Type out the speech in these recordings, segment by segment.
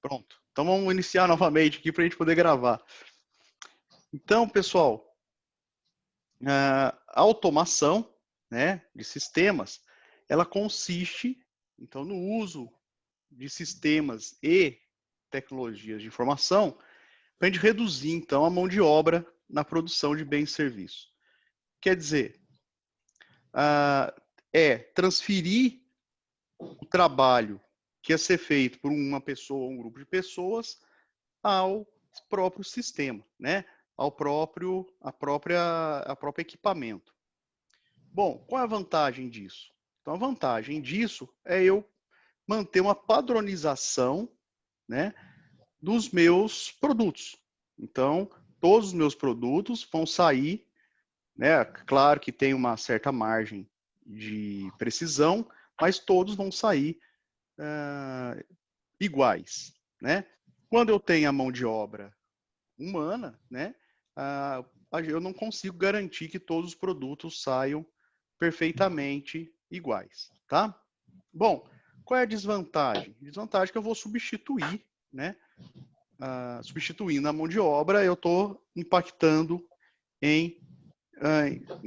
Pronto. Então vamos iniciar novamente aqui para a gente poder gravar. Então, pessoal, a automação, né, de sistemas, ela consiste, então, no uso de sistemas e tecnologias de informação para a gente reduzir, então, a mão de obra na produção de bens e serviços. Quer dizer, transferir o trabalho que ia ser feito por uma pessoa ou um grupo de pessoas ao próprio sistema, né? Ao próprio equipamento. Bom, qual é a vantagem disso? Então, a vantagem disso é eu manter uma padronização, né, dos meus produtos. Então, todos os meus produtos vão sair, né? Claro que tem uma certa margem de precisão, mas todos vão sair iguais, né? Quando eu tenho a mão de obra humana, né, eu não consigo garantir que todos os produtos saiam perfeitamente iguais, tá? Bom, qual é a desvantagem? Desvantagem é que eu vou substituir, né? Substituindo a mão de obra, eu estou impactando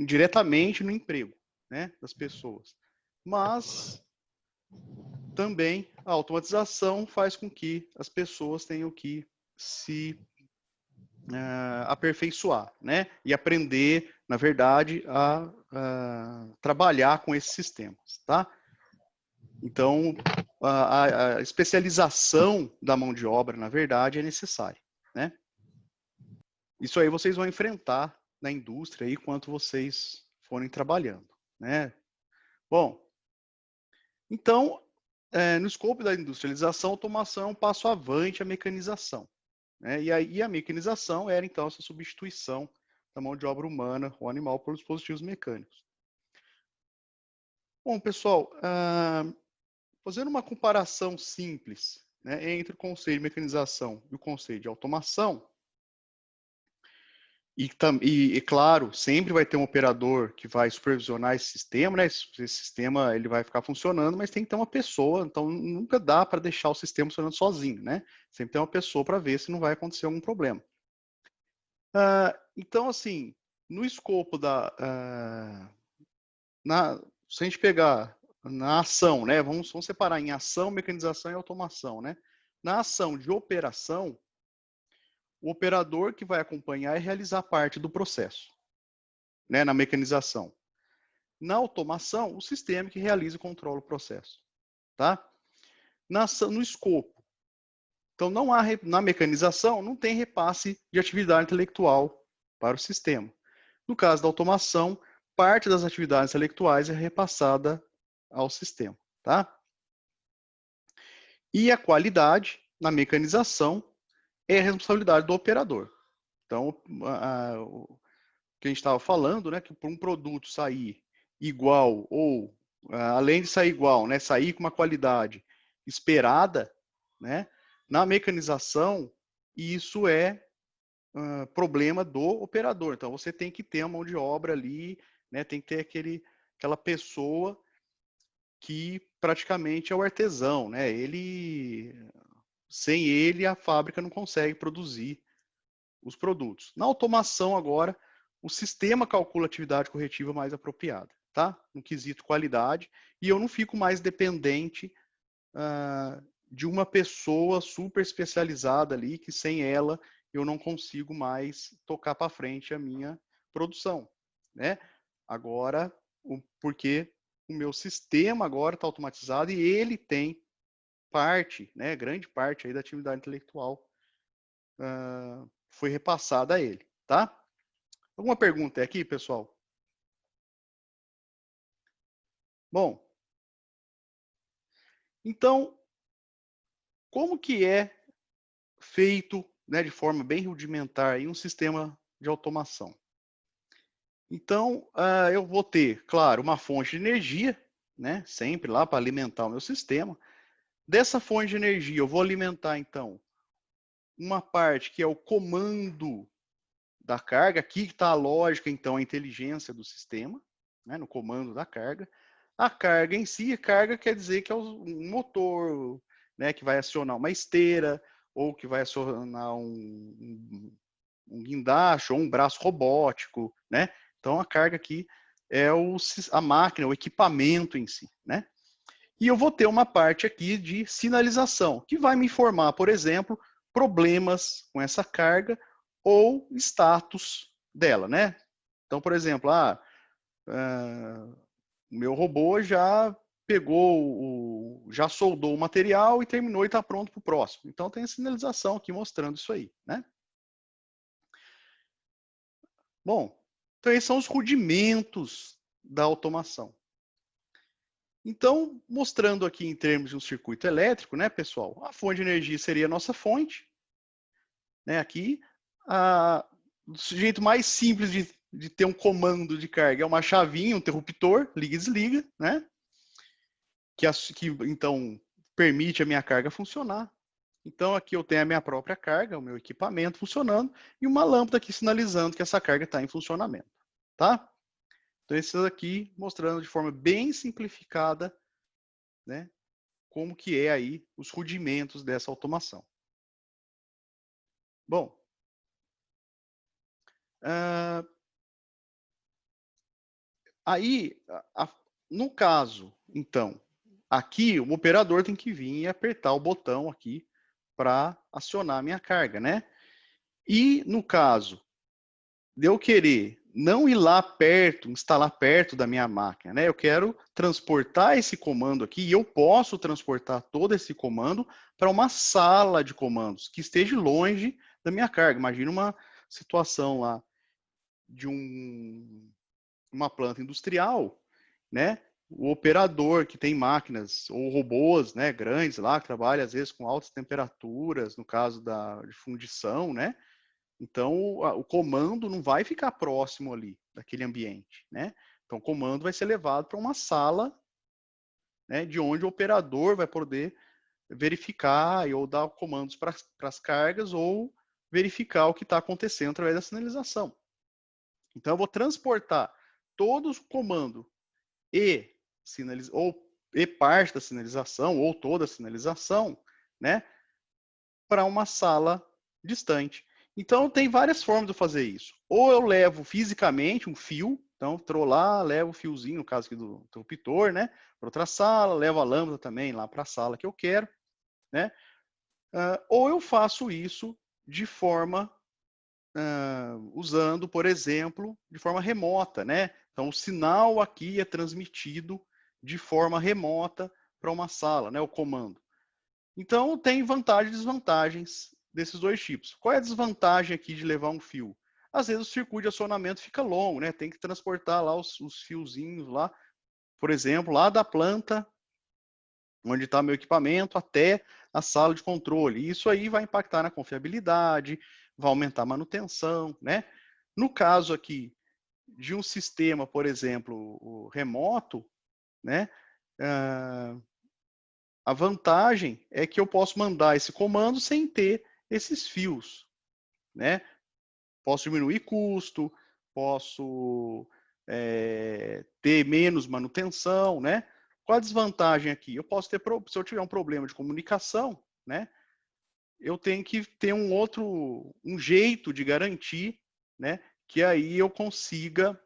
diretamente no emprego, né, das pessoas. Mas também a automatização faz com que as pessoas tenham que se aperfeiçoar, né? E aprender, na verdade, a trabalhar com esses sistemas, tá? Então, a especialização da mão de obra, na verdade, é necessária, né? Isso aí vocês vão enfrentar na indústria aí enquanto vocês forem trabalhando, né? Bom, então, no escopo da industrialização, a automação é um passo avante à mecanização, né? E a mecanização era, então, essa substituição da mão de obra humana ou animal por dispositivos mecânicos. Bom, pessoal, fazendo uma comparação simples, né, entre o conceito de mecanização e o conceito de automação, e claro, sempre vai ter um operador que vai supervisionar esse sistema, né? Esse sistema ele vai ficar funcionando, mas tem que ter uma pessoa, então nunca dá para deixar o sistema funcionando sozinho, né? Sempre tem uma pessoa para ver se não vai acontecer algum problema. Então, assim, no escopo se a gente pegar na ação, né? Vamos separar em ação, mecanização e automação, né? Na ação de operação, o operador que vai acompanhar e realizar parte do processo, né? Na mecanização. Na automação, o sistema que realiza e controla o processo, tá? No escopo. Então, não há, na mecanização, não tem repasse de atividade intelectual para o sistema. No caso da automação, parte das atividades intelectuais é repassada ao sistema, tá? E a qualidade, na mecanização, é a responsabilidade do operador. Então, o que a gente estava falando, né, que para um produto sair igual ou, além de sair igual, né, sair com uma qualidade esperada, né, na mecanização, isso é problema do operador. Então, você tem que ter a mão de obra ali, né, tem que ter aquela pessoa que praticamente é o artesão, né? Sem ele, a fábrica não consegue produzir os produtos. Na automação, agora, o sistema calcula a atividade corretiva mais apropriada, tá? No quesito qualidade, e eu não fico mais dependente de uma pessoa super especializada ali, que sem ela eu não consigo mais tocar para frente a minha produção, né? Agora, porque o meu sistema agora está automatizado e ele tem parte, né, grande parte aí da atividade intelectual foi repassada a ele, tá? Alguma pergunta aqui, pessoal? Bom, então, como que é feito, né, de forma bem rudimentar aí, um sistema de automação? Então, eu vou ter, claro, uma fonte de energia, né, sempre lá para alimentar o meu sistema. Dessa fonte de energia, eu vou alimentar, então, uma parte que é o comando da carga. Aqui está a lógica, então, a inteligência do sistema, né, no comando da carga. A carga em si, carga quer dizer que é um motor, né, que vai acionar uma esteira, ou que vai acionar um guindaste, ou um braço robótico, né? Então, a carga aqui é a máquina, o equipamento em si, né? E eu vou ter uma parte aqui de sinalização, que vai me informar, por exemplo, problemas com essa carga ou status dela, né? Então, por exemplo, o meu robô já já soldou o material e terminou e está pronto para o próximo. Então, tem a sinalização aqui mostrando isso aí, né? Bom, então esses são os rudimentos da automação. Então, mostrando aqui em termos de um circuito elétrico, né, pessoal? A fonte de energia seria a nossa fonte. Né, aqui, o jeito mais simples de ter um comando de carga é uma chavinha, um interruptor, liga e desliga, né? Que então permite a minha carga funcionar. Então, aqui eu tenho a minha própria carga, o meu equipamento funcionando, e uma lâmpada aqui sinalizando que essa carga está em funcionamento. Tá? Então, esses aqui mostrando de forma bem simplificada, né, como que é aí os rudimentos dessa automação. Bom, aí, no caso, então, aqui o operador tem que vir e apertar o botão aqui para acionar a minha carga, né? E no caso de eu querer não ir lá perto, instalar perto da minha máquina, né? Eu quero transportar esse comando aqui e eu posso transportar todo esse comando para uma sala de comandos que esteja longe da minha carga. Imagina uma situação lá de uma planta industrial, né? O operador que tem máquinas ou robôs, né, grandes lá, que trabalham às vezes com altas temperaturas, no caso de fundição, né? Então, o comando não vai ficar próximo ali daquele ambiente, né? Então, o comando vai ser levado para uma sala, né, de onde o operador vai poder verificar ou dar comandos para as cargas ou verificar o que está acontecendo através da sinalização. Então, eu vou transportar todo o comando e parte da sinalização ou toda a sinalização, né, para uma sala distante. Então, tem várias formas de fazer isso. Ou eu levo fisicamente um fio, então, estou lá, levo o fiozinho, no caso aqui do interruptor, né, para outra sala, levo a lâmpada também lá para a sala que eu quero, né? Ou eu faço isso de forma, usando, por exemplo, de forma remota, né? Então, o sinal aqui é transmitido de forma remota para uma sala, né, o comando. Então, tem vantagens e desvantagens desses dois tipos. Qual é a desvantagem aqui de levar um fio? Às vezes o circuito de acionamento fica longo, né? Tem que transportar lá os fiozinhos lá, por exemplo, lá da planta, onde está meu equipamento, até a sala de controle. Isso aí vai impactar na confiabilidade, vai aumentar a manutenção, né? No caso aqui de um sistema, por exemplo, o remoto, né? A vantagem é que eu posso mandar esse comando sem ter esses fios, né? Posso diminuir custo, posso ter menos manutenção, né? Qual a desvantagem aqui? Eu posso ter, se eu tiver um problema de comunicação, né? Eu tenho que ter um jeito de garantir, né? Que aí eu consiga,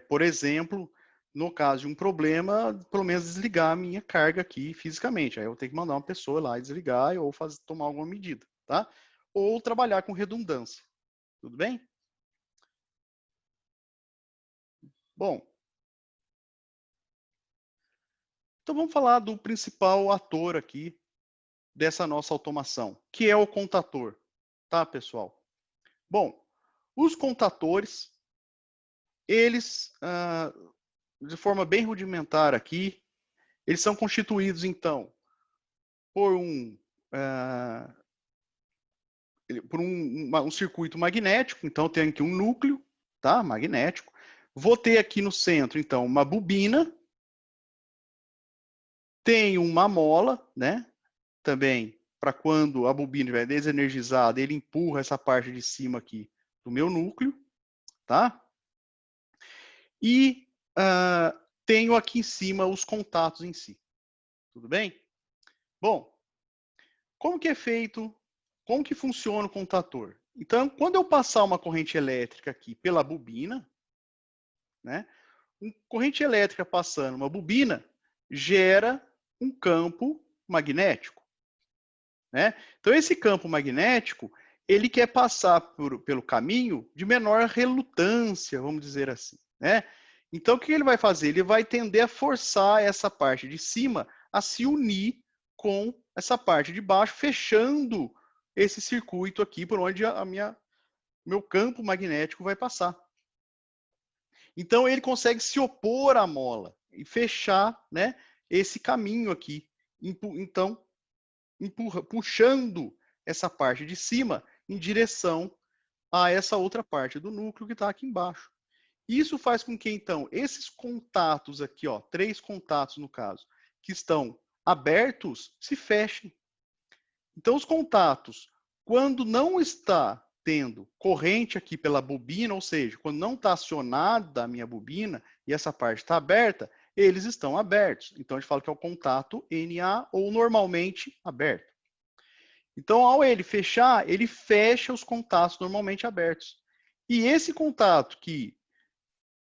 por exemplo, no caso de um problema, pelo menos desligar a minha carga aqui fisicamente. Aí eu tenho que mandar uma pessoa lá e desligar ou tomar alguma medida, tá? Ou trabalhar com redundância. Tudo bem? Bom, então vamos falar do principal ator aqui dessa nossa automação, que é o contador, tá, pessoal? Bom, os contadores, eles, de forma bem rudimentar aqui, eles são constituídos, então, por um circuito magnético, então tem aqui um núcleo, tá, magnético. Vou ter aqui no centro, então, uma bobina, tem uma mola, né, também, para quando a bobina estiver desenergizada, ele empurra essa parte de cima aqui do meu núcleo, tá? E tenho aqui em cima os contatos em si, tudo bem? Bom, como que é feito, como que funciona o contator? Então, quando eu passar uma corrente elétrica aqui pela bobina, né? Uma corrente elétrica passando uma bobina gera um campo magnético, né? Então, esse campo magnético, ele quer passar pelo caminho de menor relutância, vamos dizer assim, né? Então, o que ele vai fazer? Ele vai tender a forçar essa parte de cima a se unir com essa parte de baixo, fechando esse circuito aqui por onde meu campo magnético vai passar. Então, ele consegue se opor à mola e fechar, né, esse caminho aqui. Então, puxando essa parte de cima em direção a essa outra parte do núcleo que está aqui embaixo. Isso faz com que, então, esses contatos aqui, ó, 3 contatos no caso, que estão abertos, se fechem. Então, os contatos, quando não está tendo corrente aqui pela bobina, ou seja, quando não está acionada a minha bobina e essa parte está aberta, eles estão abertos. Então, a gente fala que é o contato NA ou normalmente aberto. Então, ao ele fechar, ele fecha os contatos normalmente abertos. E esse contato que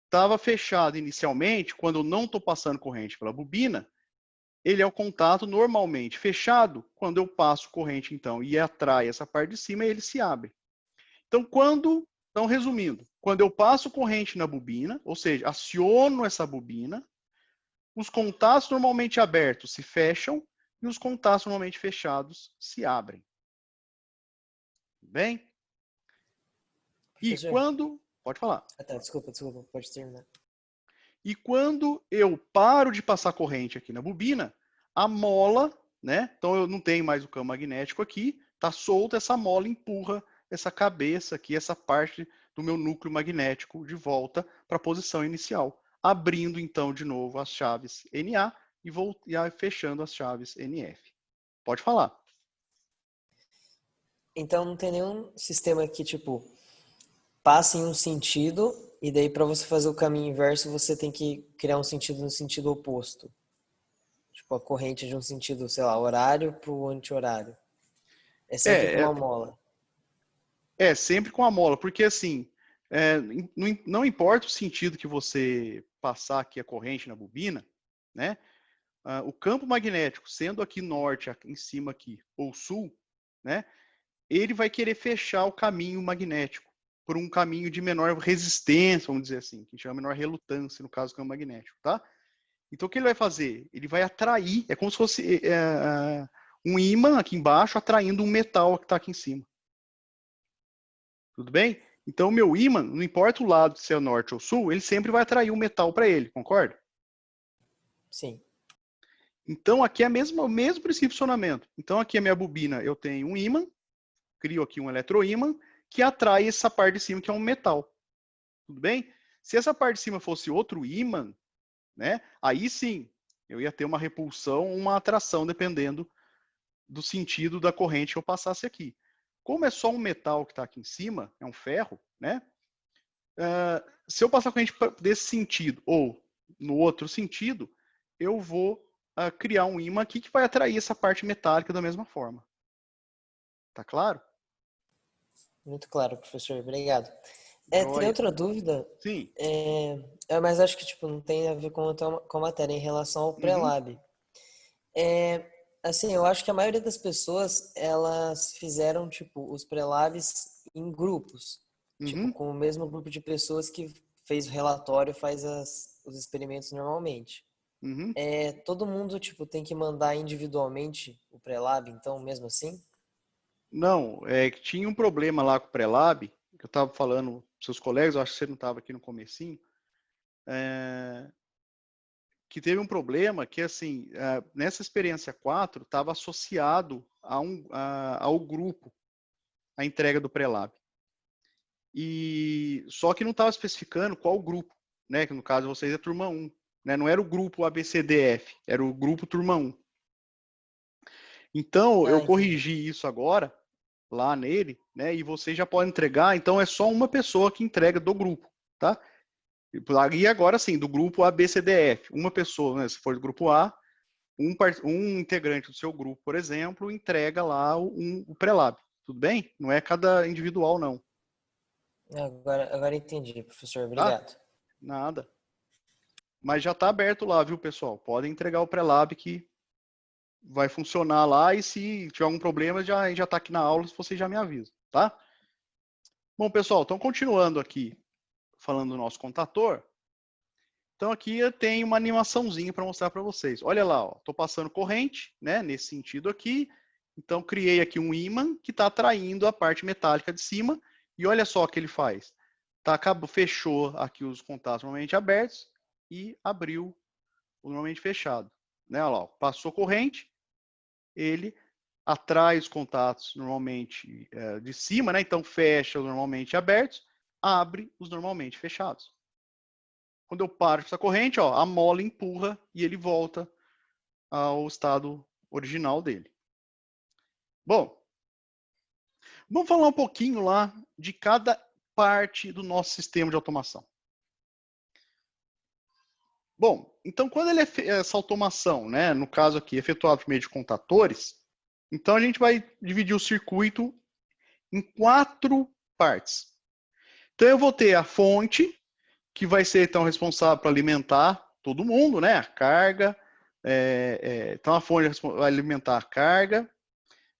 estava fechado inicialmente, quando eu não estou passando corrente pela bobina, ele é o contato normalmente fechado. Quando eu passo corrente, então, e atrai essa parte de cima, ele se abre. Então, resumindo, quando eu passo corrente na bobina, ou seja, aciono essa bobina, os contatos normalmente abertos se fecham e os contatos normalmente fechados se abrem. Bem? E Professor? quando... Pode falar. Ah, tá, desculpa, pode terminar. E quando eu paro de passar corrente aqui na bobina, a mola, né? Então eu não tenho mais o campo magnético aqui, está solta, essa mola empurra essa cabeça aqui, essa parte do meu núcleo magnético de volta para a posição inicial, abrindo então de novo as chaves NA e fechando as chaves NF. Pode falar. Então não tem nenhum sistema que, tipo, passa em um sentido e daí para você fazer o caminho inverso você tem que criar um sentido no sentido oposto. Tipo, a corrente de um sentido, sei lá, horário para o anti-horário. É sempre com É, uma mola. sempre com a mola, porque assim, não importa o sentido que você passar aqui a corrente na bobina, né? O campo magnético, sendo aqui norte, aqui em cima aqui, ou sul, né? Ele vai querer fechar o caminho magnético por um caminho de menor resistência, vamos dizer assim, que chama menor relutância, no caso do campo magnético, tá? Então, o que ele vai fazer? Ele vai atrair, é como se fosse um ímã aqui embaixo atraindo um metal que está aqui em cima. Tudo bem? Então, o meu ímã, não importa o lado, se é norte ou sul, ele sempre vai atrair um metal para ele, concorda? Sim. Então, aqui é o mesmo princípio de funcionamento. Então, aqui a minha bobina, eu tenho um ímã, crio aqui um eletroímã, que atrai essa parte de cima, que é um metal. Tudo bem? Se essa parte de cima fosse outro ímã, né, aí sim, eu ia ter uma repulsão ou uma atração, dependendo do sentido da corrente que eu passasse aqui. Como é só um metal que está aqui em cima, é um ferro, né? Se eu passar a corrente desse sentido ou no outro sentido, eu vou criar um ímã aqui que vai atrair essa parte metálica da mesma forma. Tá claro? Muito claro, professor. Obrigado. Tem Joia. outra dúvida, Sim. mas acho que tipo, não tem a ver com a matéria em relação ao Uhum. pré-lab. Assim, eu acho que a maioria das pessoas, elas fizeram, tipo, os pré-labs em grupos. Tipo, Uhum. com o mesmo grupo de pessoas que fez o relatório, faz os experimentos normalmente. Uhum. Todo mundo, tipo, tem que mandar individualmente o pré-lab, então, mesmo assim? Não, que tinha um problema lá com o Prelab, que eu estava falando com seus colegas, eu acho que você não estava aqui no comecinho, que teve um problema que, assim, nessa experiência 4, estava associado ao grupo, a entrega do Prelab. Só que não estava especificando qual grupo, né? Que no caso de vocês é turma 1. Né? Não era o grupo ABCDF, era o grupo turma 1. Então, eu Ah, entendi. corrigi isso agora, lá nele, né? E vocês já podem entregar, então é só uma pessoa que entrega do grupo, tá? E agora sim, do grupo ABCDF, uma pessoa, né? Se for do grupo A, um integrante do seu grupo, por exemplo, entrega lá o pré-lab. Tudo bem? Não é cada individual, não. Agora entendi, professor. Tá? Obrigado. Nada. Mas já está aberto lá, viu, pessoal? Podem entregar o pré-lab que vai funcionar lá e se tiver algum problema, já está aqui na aula, se você já me avisa, tá? Bom, pessoal, então continuando aqui, falando do nosso contator. Então aqui eu tenho uma animaçãozinha para mostrar para vocês. Olha lá, estou passando corrente, né, nesse sentido aqui. Então criei aqui um ímã que está atraindo a parte metálica de cima. E olha só o que ele faz. Tá, fechou aqui os contatos normalmente abertos e abriu o normalmente fechado. Né, olha lá, passou corrente, ele atrai os contatos normalmente de cima, né? Então fecha os normalmente abertos, abre os normalmente fechados. Quando eu paro essa corrente, ó, a mola empurra e ele volta ao estado original dele. Bom, vamos falar um pouquinho lá de cada parte do nosso sistema de automação. Bom, então quando ele essa automação, né, no caso aqui, efetuada por meio de contatores, então a gente vai dividir o circuito em 4 partes. Então eu vou ter a fonte, que vai ser então responsável por alimentar todo mundo, né? A carga. Então a fonte vai alimentar a carga,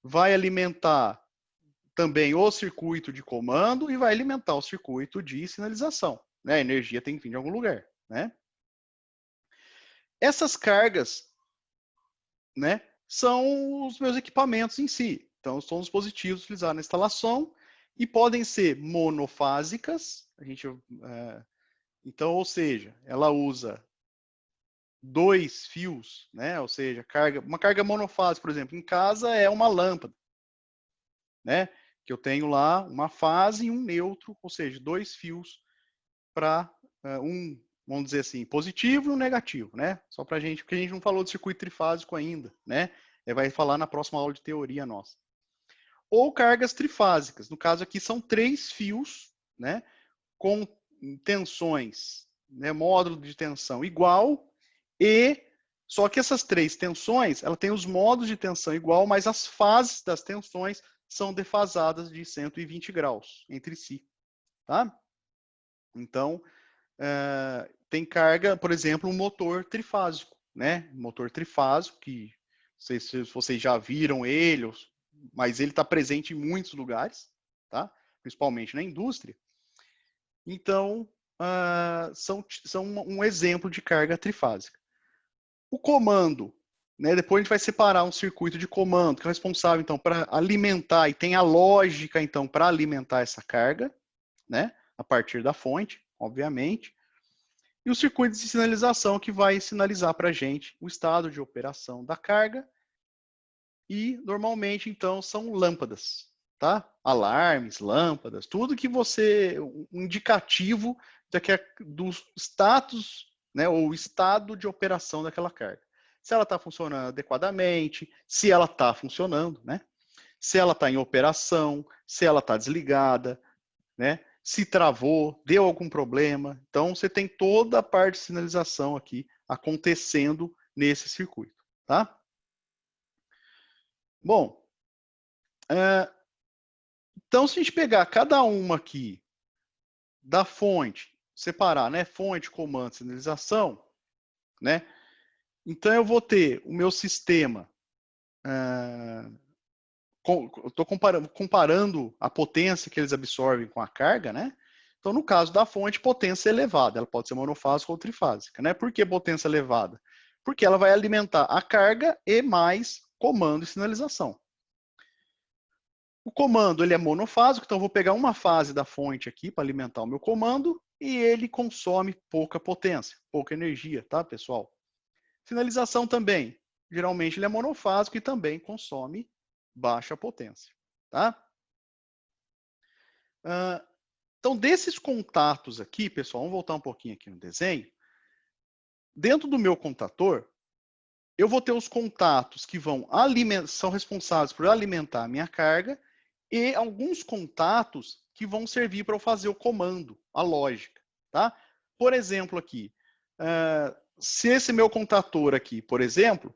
vai alimentar também o circuito de comando e vai alimentar o circuito de sinalização. Né? A energia tem que vir de algum lugar, né? Essas cargas, né, são os meus equipamentos em si. Então, são os dispositivos utilizados na instalação e podem ser monofásicas. Então, ou seja, ela usa 2 fios, né? Ou seja, uma carga monofásica, por exemplo, em casa é uma lâmpada, né? Que eu tenho lá uma fase e um neutro, ou seja, 2 fios para vamos dizer assim, positivo e um negativo, né? Só para a gente, porque a gente não falou de circuito trifásico ainda, né? Vai falar na próxima aula de teoria nossa. Ou cargas trifásicas, no caso aqui são 3 fios, né? Com tensões, né? Módulo de tensão igual e só que essas 3 tensões, ela tem os modos de tensão igual, mas as fases das tensões são defasadas de 120 graus entre si, tá? Então, tem carga, por exemplo, um motor trifásico, né? Um motor trifásico, que não sei se vocês já viram ele, mas ele está presente em muitos lugares, tá? Principalmente na indústria. Então, são um exemplo de carga trifásica. O comando, né? Depois a gente vai separar um circuito de comando, que é responsável, então, para alimentar, e tem a lógica, então, para alimentar essa carga, né? A partir da fonte, obviamente. E o circuito de sinalização, que vai sinalizar para a gente o estado de operação da carga. E, normalmente, então, são lâmpadas, tá? Alarmes, lâmpadas, tudo que você... um indicativo do status, né, ou estado de operação daquela carga. Se ela está funcionando adequadamente, se ela está funcionando, né? Se ela está em operação, se ela está desligada, né? Se travou, deu algum problema. Então, você tem toda a parte de sinalização aqui acontecendo nesse circuito, tá? Bom, então, se a gente pegar cada uma aqui da fonte, separar, né? Fonte, comando, sinalização, né? Então, eu vou ter o meu sistema. Estou comparando a potência que eles absorvem com a carga, né? Então, no caso da fonte, potência elevada. Ela pode ser monofásica ou trifásica, né? Por que potência elevada? Porque ela vai alimentar a carga e mais comando e sinalização. O comando ele é monofásico, então eu vou pegar uma fase da fonte aqui para alimentar o meu comando e ele consome pouca potência, pouca energia, tá, pessoal? Sinalização também. Geralmente ele é monofásico e também consome baixa potência, tá? Então, desses contatos aqui, pessoal, vamos voltar um pouquinho aqui no desenho. Dentro do meu contator, eu vou ter os contatos que são responsáveis por alimentar a minha carga e alguns contatos que vão servir para eu fazer o comando, a lógica, tá? Por exemplo, aqui, se esse meu contator aqui, por exemplo,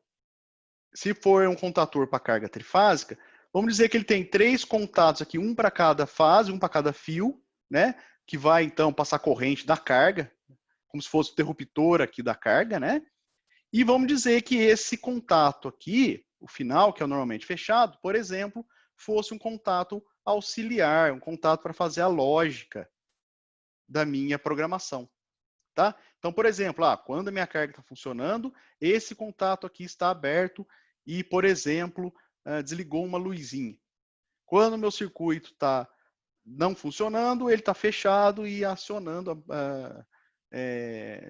se for um contator para carga trifásica, vamos dizer que ele tem 3 contatos aqui, um para cada fase, um para cada fio, né? Que vai, então, passar corrente da carga, como se fosse o interruptor aqui da carga, né? E vamos dizer que esse contato aqui, o final, que é normalmente fechado, por exemplo, fosse um contato auxiliar, um contato para fazer a lógica da minha programação. Tá? Então, por exemplo, quando a minha carga está funcionando, esse contato aqui está aberto e, por exemplo, desligou uma luzinha. Quando o meu circuito está não funcionando, ele está fechado e acionando,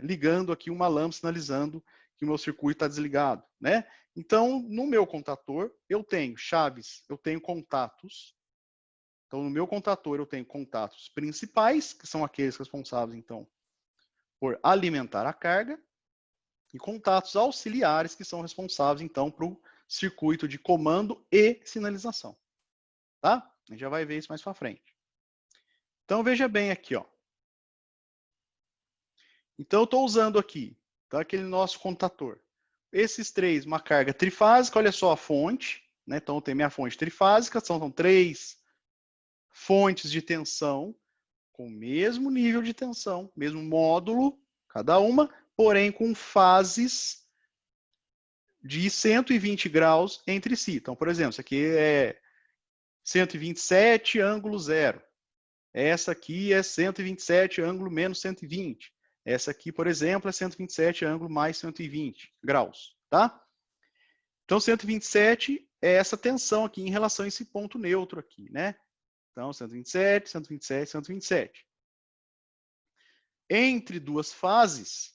ligando aqui uma lâmpada sinalizando que o meu circuito está desligado, né? Então, no meu contator, eu tenho chaves, eu tenho contatos. Então, no meu contator, eu tenho contatos principais, que são aqueles responsáveis, então, por alimentar a carga, e contatos auxiliares, que são responsáveis, então, para o circuito de comando e sinalização. Tá? A gente já vai ver isso mais para frente. Então, veja bem aqui, ó. Então, eu estou usando aqui, tá, aquele nosso contator. Esses 3, uma carga trifásica, olha só a fonte, né? Então, eu tenho minha fonte trifásica, são 3 fontes de tensão, com o mesmo nível de tensão, mesmo módulo, cada uma, porém com fases de 120 graus entre si. Então, por exemplo, isso aqui é 127, ângulo 0. Essa aqui é 127, ângulo menos 120. Essa aqui, por exemplo, é 127, ângulo mais 120 graus, tá? Então, 127 é essa tensão aqui em relação a esse ponto neutro aqui, né? Então, 127, 127, 127. Entre 2 fases,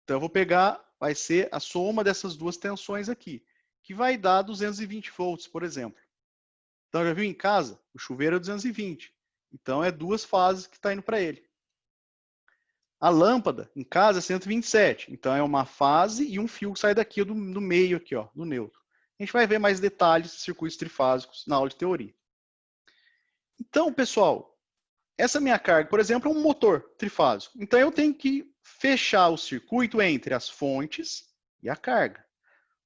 então eu vou pegar, vai ser a soma dessas 2 tensões aqui, que vai dar 220 volts, por exemplo. Então, já viu em casa? O chuveiro é 220. Então, é 2 fases que está indo para ele. A lâmpada, em casa, é 127. Então, é uma fase e um fio que sai daqui do meio, aqui, ó, do neutro. A gente vai ver mais detalhes de circuitos trifásicos na aula de teoria. Então, pessoal, essa minha carga, por exemplo, é um motor trifásico. Então, eu tenho que fechar o circuito entre as fontes e a carga,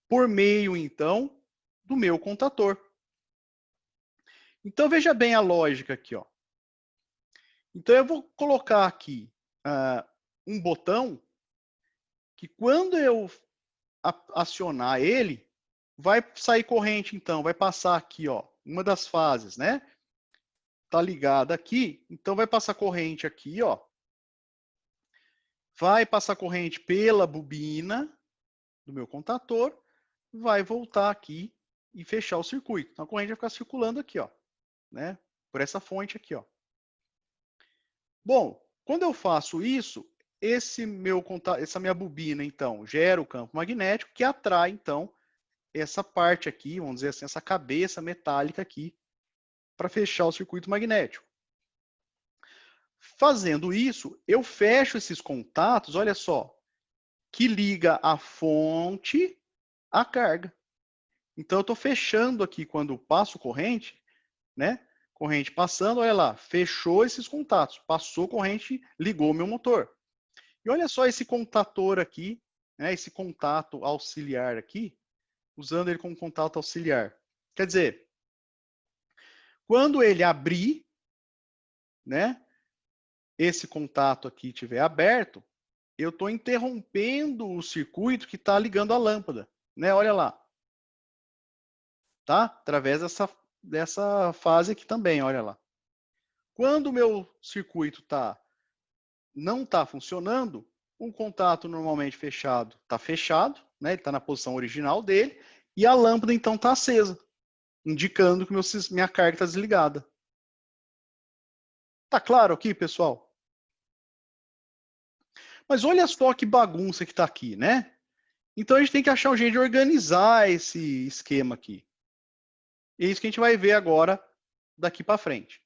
por meio, então, do meu contator. Então, veja bem a lógica aqui, ó. Então, eu vou colocar aqui um botão que, quando eu acionar ele, vai sair corrente, então, vai passar aqui, ó, uma das fases, né? Tá ligada aqui, então vai passar corrente aqui, ó. Vai passar corrente pela bobina do meu contator, vai voltar aqui e fechar o circuito. Então, a corrente vai ficar circulando aqui, ó, né? Por essa fonte aqui, ó. Bom, quando eu faço isso, essa minha bobina, então, gera o campo magnético que atrai, então, essa parte aqui, vamos dizer assim, essa cabeça metálica aqui, para fechar o circuito magnético. Fazendo isso, eu fecho esses contatos, olha só, que liga a fonte à carga. Então, eu estou fechando aqui, quando passo corrente, né? Corrente passando, olha lá, fechou esses contatos, passou corrente, ligou meu motor. E olha só esse contator aqui, né, esse contato auxiliar aqui, usando ele como contato auxiliar. Quer dizer, quando ele abrir, né, esse contato aqui estiver aberto, eu estou interrompendo o circuito que está ligando a lâmpada, né? Olha lá. Tá? Através dessa fase aqui também, olha lá. Quando o meu circuito não está funcionando, um contato normalmente fechado está fechado, né? Ele está na posição original dele, e a lâmpada então está acesa, indicando que minha carga está desligada. Tá claro aqui, pessoal? Mas olha só que bagunça que está aqui, né? Então a gente tem que achar um jeito de organizar esse esquema aqui. E é isso que a gente vai ver agora daqui para frente.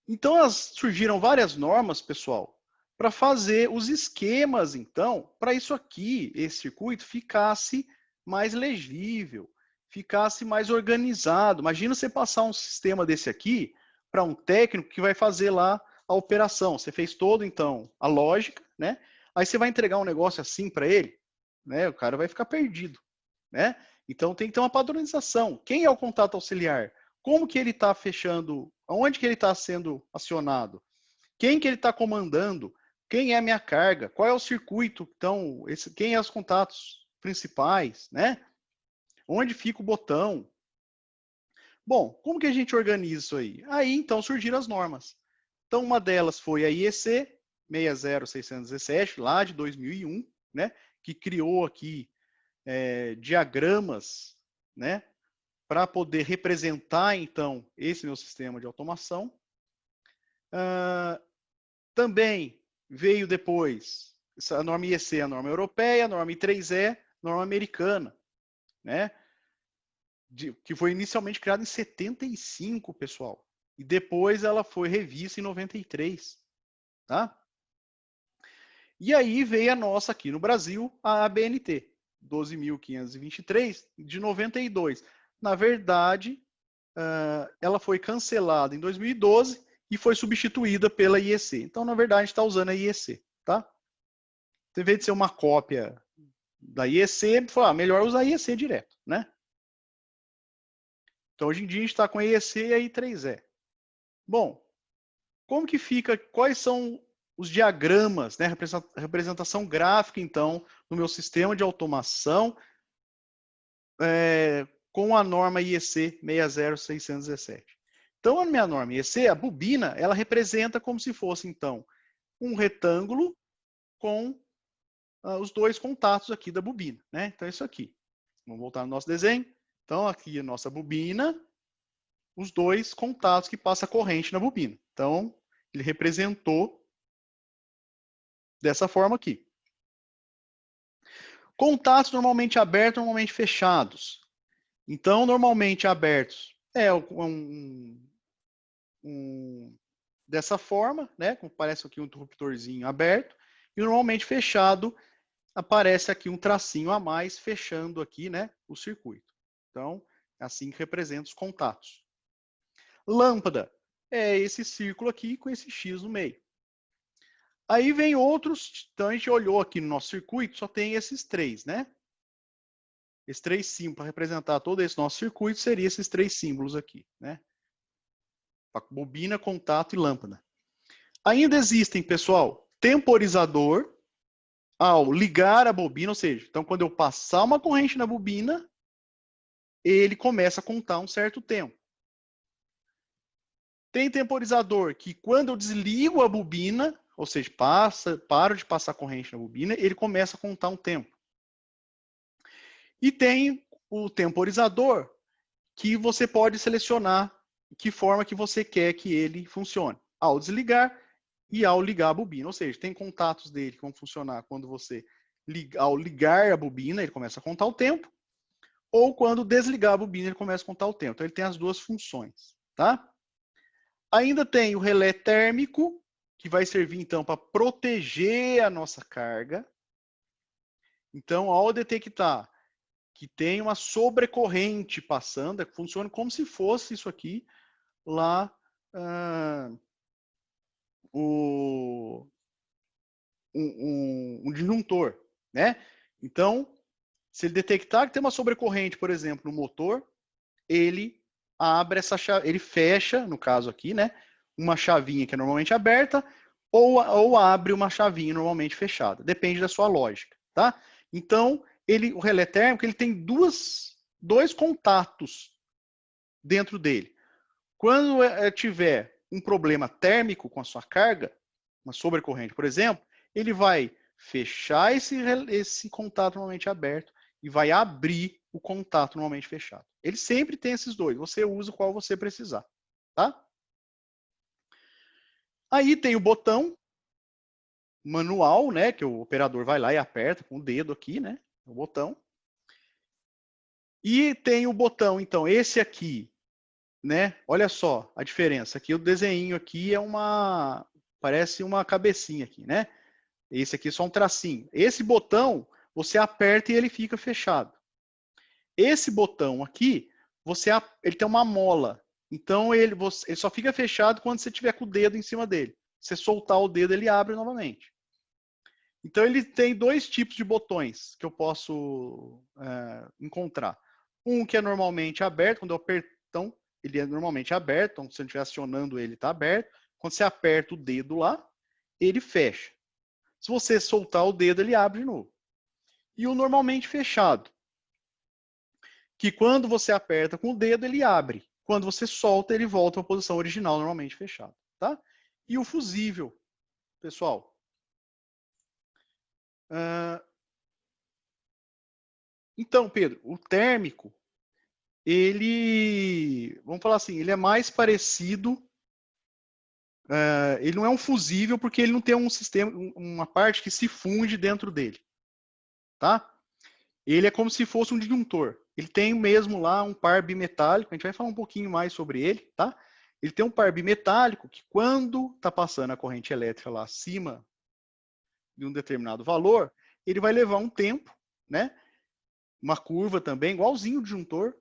Então surgiram várias normas, pessoal, para fazer os esquemas, então, para isso aqui, esse circuito, ficasse mais legível, ficasse mais organizado. Imagina você passar um sistema desse aqui para um técnico que vai fazer lá a operação. Você fez todo, então, a lógica, né? Aí você vai entregar um negócio assim para ele, né? O cara vai ficar perdido, né? Então tem que ter uma padronização. Quem é o contato auxiliar? Como que ele está fechando? Onde que ele está sendo acionado? Quem que ele está comandando? Quem é a minha carga? Qual é o circuito? Então, quem é os contatos principais, né? Onde fica o botão? Bom, como que a gente organiza isso aí? Aí, então, surgiram as normas. Então, uma delas foi a IEC 60617, lá de 2001, né? Que criou aqui diagramas, né? Para poder representar, então, esse meu sistema de automação. Também veio depois a norma IEC, a norma europeia, a norma I3E, a norma americana, né? Que foi inicialmente criada em 75, pessoal. E depois ela foi revista em 93, tá? E aí veio a nossa aqui no Brasil, a ABNT, 12.523, de 92. Na verdade, ela foi cancelada em 2012 e foi substituída pela IEC. Então, na verdade, a gente está usando a IEC, tá? Em vez de ser uma cópia da IEC, falou, melhor usar a IEC direto, né? Então, hoje em dia, a gente está com a IEC e a I3E. Bom, como que fica, quais são os diagramas, né? Representação gráfica, então, no meu sistema de automação com a norma IEC 60617. Então, a minha norma IEC, a bobina, ela representa como se fosse, então, um retângulo com os dois contatos aqui da bobina, né? Então, é isso aqui. Vamos voltar no nosso desenho. Então, aqui a nossa bobina, os dois contatos que passa a corrente na bobina. Então, ele representou dessa forma aqui. Contatos normalmente abertos, normalmente fechados. Então, normalmente abertos dessa forma, né? Como parece aqui um interruptorzinho aberto. E normalmente fechado, aparece aqui um tracinho a mais, fechando aqui, né, o circuito. Então, é assim que representa os contatos. Lâmpada é esse círculo aqui com esse X no meio. Aí vem outros, então a gente olhou aqui no nosso circuito, só tem esses três, né? Esses três símbolos, para representar todo esse nosso circuito, seriam esses três símbolos aqui, né? Bobina, contato e lâmpada. Ainda existem, pessoal, temporizador ao ligar a bobina, ou seja, então quando eu passar uma corrente na bobina, ele começa a contar um certo tempo. Tem temporizador que quando eu desligo a bobina, ou seja, paro de passar corrente na bobina, ele começa a contar um tempo. E tem o temporizador que você pode selecionar que forma que você quer que ele funcione. Ao desligar e ao ligar a bobina. Ou seja, tem contatos dele que vão funcionar quando você, ao ligar a bobina, ele começa a contar o tempo, ou quando desligar a bobina, ele começa a contar o tempo. Então, ele tem as duas funções, tá? Ainda tem o relé térmico, que vai servir, então, para proteger a nossa carga. Então, ao detectar que tem uma sobrecorrente passando, funciona como se fosse isso aqui, lá, um disjuntor, né? Então, se ele detectar que tem uma sobrecorrente, por exemplo, no motor, ele abre essa chave, ele fecha, no caso aqui, né? Uma chavinha que é normalmente aberta, ou abre uma chavinha normalmente fechada. Depende da sua lógica, tá? Então, o relé térmico, ele tem dois contatos dentro dele. Quando tiver um problema térmico com a sua carga, uma sobrecorrente, por exemplo, ele vai fechar esse contato normalmente aberto e vai abrir o contato normalmente fechado. Ele sempre tem esses dois. Você usa o qual você precisar, tá? Aí tem o botão manual, né? Que o operador vai lá e aperta com o dedo aqui, né? O botão. E tem o botão, então, esse aqui, né? Olha só a diferença. Aqui o desenho aqui parece uma cabecinha aqui, né? Esse aqui é só um tracinho. Esse botão, você aperta e ele fica fechado. Esse botão aqui, ele tem uma mola. Então, ele só fica fechado quando você tiver com o dedo em cima dele. Se você soltar o dedo, ele abre novamente. Então, ele tem dois tipos de botões que eu posso encontrar. Um que é normalmente aberto, quando eu aperto, então, ele é normalmente aberto, então se eu estiver acionando ele, está aberto. Quando você aperta o dedo lá, ele fecha. Se você soltar o dedo, ele abre de novo. E o normalmente fechado, que quando você aperta com o dedo, ele abre. Quando você solta, ele volta à posição original, normalmente fechado. Tá? E o fusível, pessoal. Então, Pedro, o térmico, ele, vamos falar assim, ele é mais parecido, ele não é um fusível porque ele não tem um sistema, uma parte que se funde dentro dele, tá? Ele é como se fosse um disjuntor. Ele tem mesmo lá um par bimetálico, a gente vai falar um pouquinho mais sobre ele, tá? Ele tem um par bimetálico que quando está passando a corrente elétrica lá acima de um determinado valor, ele vai levar um tempo, né? Uma curva também, igualzinho o disjuntor,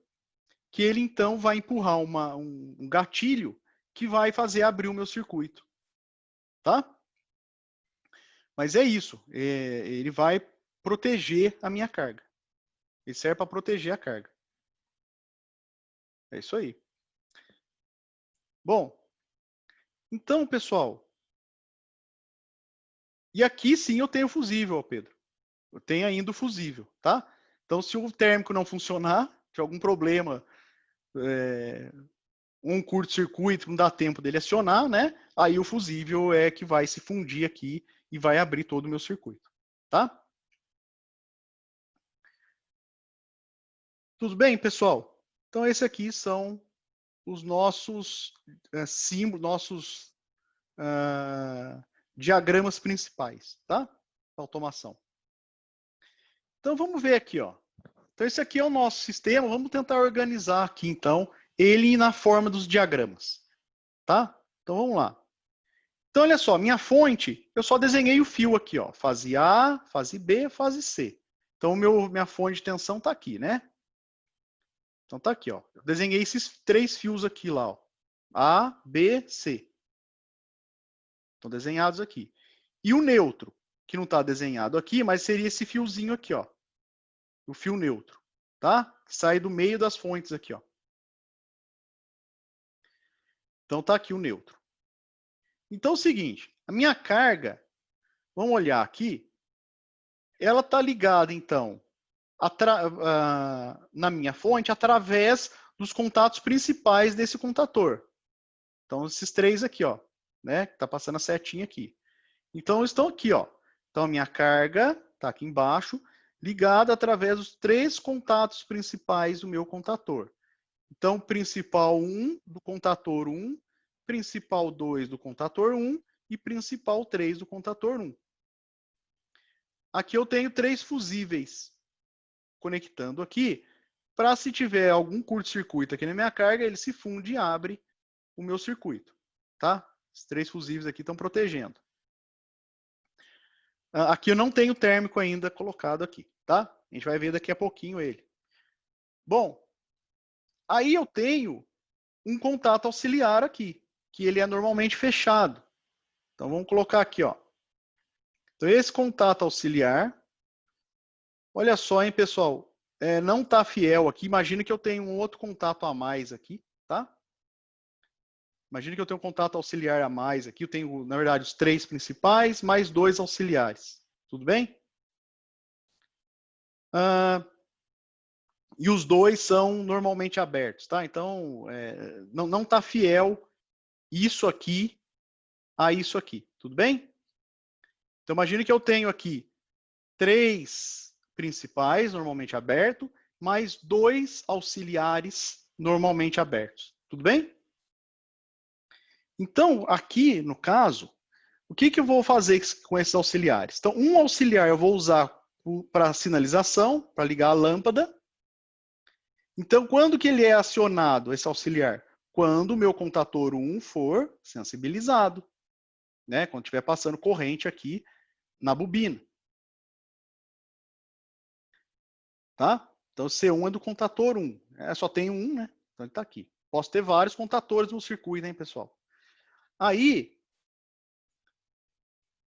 que ele então vai empurrar um gatilho que vai fazer abrir o meu circuito, tá? Mas é isso, ele vai proteger a minha carga. Ele serve para proteger a carga. É isso aí. Bom, então, pessoal, e aqui sim eu tenho fusível, Pedro. Eu tenho ainda o fusível, tá? Então, se o térmico não funcionar, se algum problema, um curto-circuito, não dá tempo dele acionar, né? Aí o fusível é que vai se fundir aqui e vai abrir todo o meu circuito, tá? Tudo bem, pessoal? Então, esses aqui são os nossos símbolos, nossos diagramas principais, tá? Automação. Então, vamos ver aqui, ó. Então, esse aqui é o nosso sistema. Vamos tentar organizar aqui, então, ele na forma dos diagramas, tá? Então, vamos lá. Então, olha só, minha fonte, eu só desenhei o fio aqui, ó. Fase A, fase B, fase C. Então, minha fonte de tensão está aqui, né? Então, tá aqui, ó. Eu desenhei esses 3 fios aqui lá, ó. A, B, C. Estão desenhados aqui. E o neutro, que não está desenhado aqui, mas seria esse fiozinho aqui, ó. O fio neutro, tá? Que sai do meio das fontes aqui, ó. Então tá aqui o neutro. Então é o seguinte, a minha carga, vamos olhar aqui, ela está ligada, então, na minha fonte através dos contatos principais desse contator. Então, esses 3 aqui, ó, né? Tá passando a setinha aqui. Então, estão aqui, ó. Então, a minha carga está aqui embaixo, ligada através dos 3 contatos principais do meu contator. Então, principal 1 do contator 1, principal 2 do contator 1 e principal 3 do contator 1. Aqui eu tenho 3 fusíveis conectando aqui, para se tiver algum curto-circuito aqui na minha carga, ele se funde e abre o meu circuito, tá? Os 3 fusíveis aqui estão protegendo. Aqui eu não tenho térmico ainda colocado aqui, tá? A gente vai ver daqui a pouquinho ele. Bom, aí eu tenho um contato auxiliar aqui, que ele é normalmente fechado. Então vamos colocar aqui, ó. Então esse contato auxiliar, olha só, hein, pessoal, não está fiel aqui. Imagina que eu tenho um outro contato a mais aqui, tá? Imagina que eu tenho um contato auxiliar a mais aqui. Eu tenho, na verdade, os 3 principais, mais 2 auxiliares. Tudo bem? E os 2 são normalmente abertos, tá? Então, não está fiel isso aqui a isso aqui. Tudo bem? Então, imagine que eu tenho aqui 3 principais, normalmente abertos, mais 2 auxiliares, normalmente abertos. Tudo bem? Então, aqui, no caso, o que eu vou fazer com esses auxiliares? Então, um auxiliar eu vou usar para sinalização, para ligar a lâmpada. Então, quando que ele é acionado, esse auxiliar? Quando o meu contator 1 for sensibilizado, né? Quando estiver passando corrente aqui na bobina. Tá? Então, C1 é do contator 1. Só tem um, né? Então, ele está aqui. Posso ter vários contatores no circuito, hein, pessoal? Aí,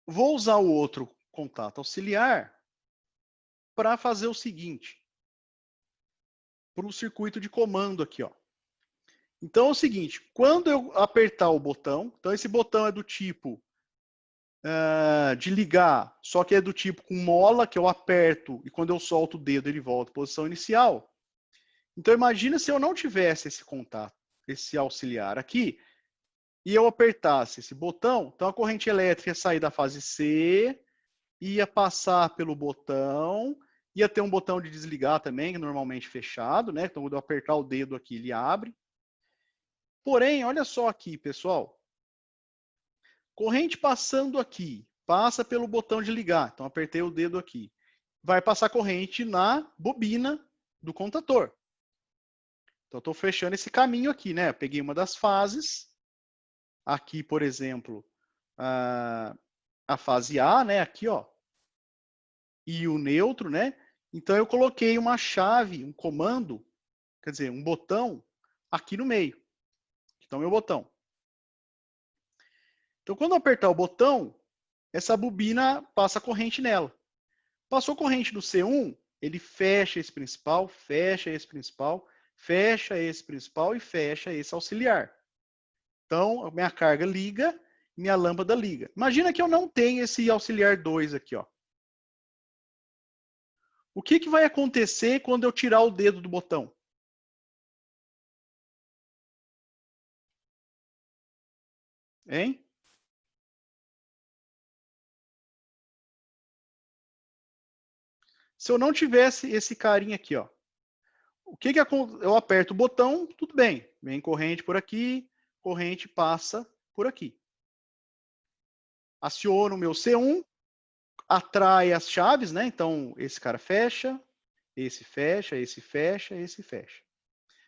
vou usar o outro contato auxiliar para fazer o seguinte. para o circuito de comando aqui, ó. Então é o seguinte, quando eu apertar o botão, então esse botão é do tipo de ligar, só que é do tipo com mola, que eu aperto e quando eu solto o dedo ele volta à posição inicial. Então imagina se eu não tivesse esse contato, esse auxiliar aqui, e eu apertasse esse botão, então a corrente elétrica ia sair da fase C, ia passar pelo botão, ia ter um botão de desligar também, que normalmente fechado, né? Então quando eu apertar o dedo aqui, ele abre. Porém, olha só aqui, pessoal. Corrente passando aqui, passa pelo botão de ligar. Então apertei o dedo aqui. Vai passar corrente na bobina do contator. Então estou fechando esse caminho aqui, né? Eu peguei uma das fases. Aqui, por exemplo, a fase A, né? Aqui, ó. E o neutro, né? Então eu coloquei uma chave, um comando, quer dizer, um botão aqui no meio. Então meu botão. Então quando eu apertar o botão, essa bobina passa corrente nela. Passou corrente no C1, ele fecha esse principal, fecha esse principal, fecha esse principal e fecha esse auxiliar. Então, a minha carga liga, minha lâmpada liga. Imagina que eu não tenho esse auxiliar 2 aqui, ó. O que vai acontecer quando eu tirar o dedo do botão? Hein? Se eu não tivesse esse carinha aqui, ó, o que eu aperto o botão, tudo bem. Vem corrente por aqui, corrente passa por aqui. Aciono o meu C1, atrai as chaves, né? Então, esse cara fecha, esse fecha, esse fecha, esse fecha.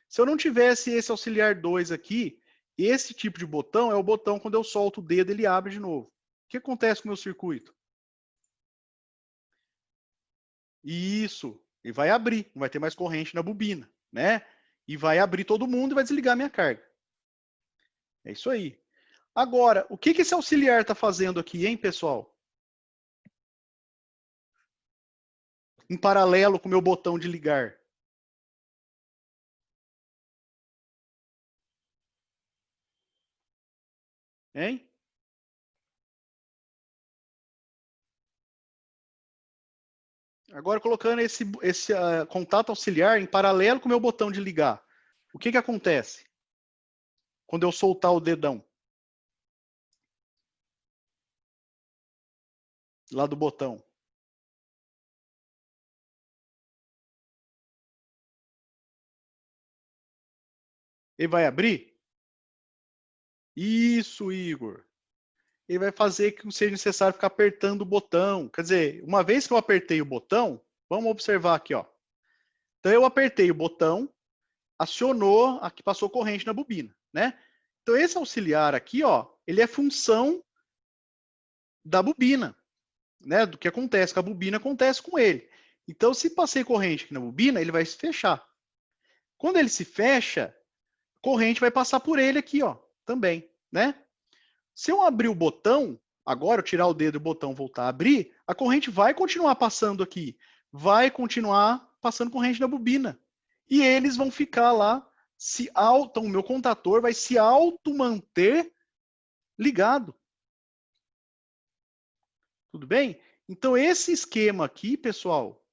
Se eu não tivesse esse auxiliar 2 aqui, esse tipo de botão é o botão quando eu solto o dedo, ele abre de novo. O que acontece com o meu circuito? Isso, ele vai abrir, não vai ter mais corrente na bobina, né? E vai abrir todo mundo e vai desligar a minha carga. É isso aí. Agora, o que esse auxiliar está fazendo aqui, hein, pessoal? Em paralelo com o meu botão de ligar. Hein? Agora, colocando esse contato auxiliar em paralelo com o meu botão de ligar. O que acontece quando eu soltar o dedão lá do botão? Ele vai abrir? Isso, Igor. Ele vai fazer que não seja necessário ficar apertando o botão. Quer dizer, uma vez que eu apertei o botão, vamos observar aqui, ó. Então eu apertei o botão, acionou, aqui passou corrente na bobina, né? Então esse auxiliar aqui, ó, ele é função da bobina, né? Do que acontece com a bobina acontece com ele. Então se passei corrente aqui na bobina, ele vai se fechar. Quando ele se fecha, corrente vai passar por ele aqui, ó, também, né? Se eu abrir o botão, agora eu tirar o dedo e o botão voltar a abrir, a corrente vai continuar passando aqui, vai continuar passando corrente na bobina. E eles vão ficar lá, o meu contator vai se auto-manter ligado. Tudo bem? Então, esse esquema aqui, pessoal,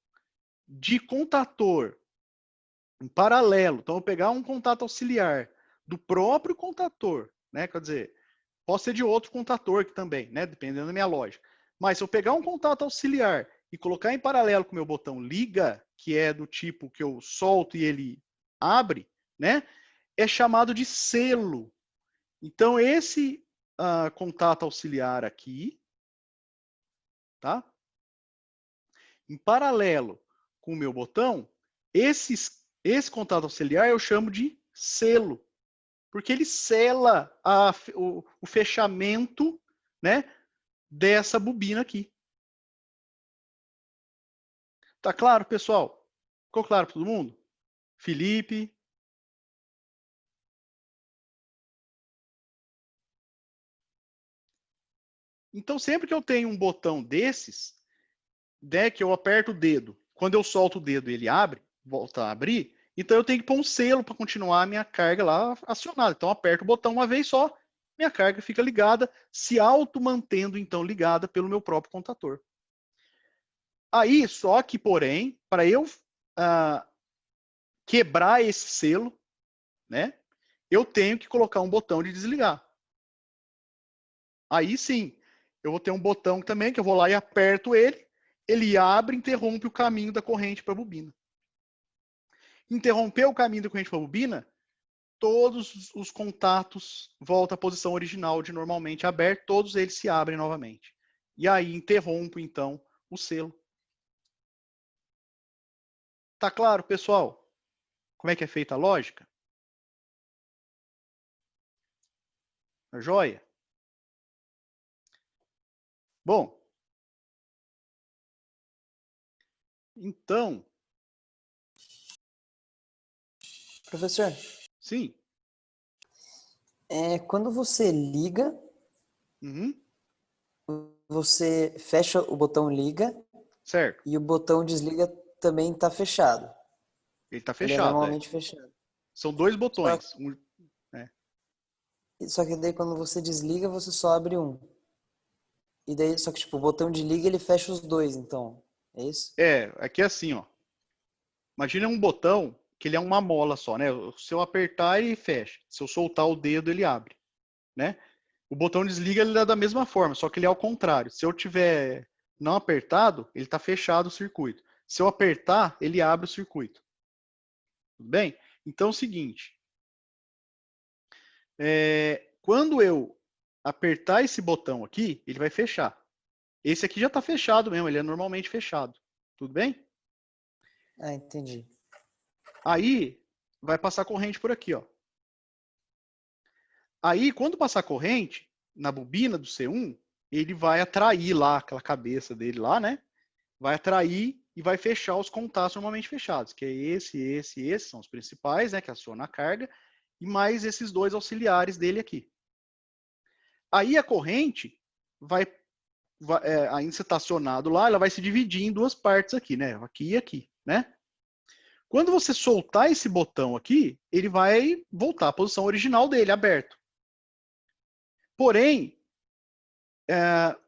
de contator em paralelo, então eu vou pegar um contato auxiliar do próprio contator, né? Quer dizer, pode ser de outro contator que também, né? Dependendo da minha lógica. Mas se eu pegar um contato auxiliar e colocar em paralelo com o meu botão liga, que é do tipo que eu solto e ele abre, né? É chamado de selo. Então, esse contato auxiliar aqui, tá? Em paralelo com o meu botão, esse contato auxiliar eu chamo de selo, porque ele sela o fechamento, né, dessa bobina aqui. Tá claro, pessoal? Ficou claro para todo mundo? Felipe? Então, sempre que eu tenho um botão desses, né, que eu aperto o dedo, quando eu solto o dedo ele abre, volta a abrir, Então eu tenho que pôr um selo para continuar a minha carga lá acionada. Então eu aperto o botão uma vez só, minha carga fica ligada, se auto-mantendo então ligada pelo meu próprio contator. Aí, só que, porém, para eu quebrar esse selo, né, eu tenho que colocar um botão de desligar. Aí sim, eu vou ter um botão também, que eu vou lá e aperto ele, ele abre e interrompe o caminho da corrente para a bobina. Interrompeu o caminho da corrente para a bobina, todos os contatos voltam à posição original de normalmente aberto, todos eles se abrem novamente. E aí interrompo, então, o selo. Tá claro, pessoal? Como é que é feita a lógica? Tá joia? Bom, então, Professor, sim. quando você liga, Uhum, você fecha o botão liga certo. e o botão desliga também está fechado. Ele está Ele é fechado, é. normalmente fechado. São dois Só, botões. só que daí quando você desliga, você só abre um. E daí, só que tipo, o botão de liga ele fecha os dois, então. É isso? Aqui é assim, ó. Imagina um botão que ele é uma mola só, né? Se eu apertar, ele fecha. Se eu soltar o dedo, ele abre, né? O botão desliga, ele é da mesma forma, só que ele é ao contrário. Se eu tiver não apertado, ele está fechado o circuito. Se eu apertar, ele abre o circuito. Tudo bem? Então é o seguinte. Quando eu apertar esse botão aqui, ele vai fechar. Esse aqui já está fechado mesmo, ele é normalmente fechado. Tudo bem? Ah, entendi. Aí vai passar corrente por aqui, ó. Aí, quando passar corrente na bobina do C1, ele vai atrair lá aquela cabeça dele lá, né? Vai atrair e vai fechar os contatos normalmente fechados, que é esse, são os principais, né? Que acionam a carga, e mais esses dois auxiliares dele aqui. Aí a corrente ainda você está acionado lá, ela vai se dividir em duas partes aqui, né? Aqui e aqui, né? Quando você soltar esse botão aqui, ele vai voltar à posição original dele, aberto. Porém,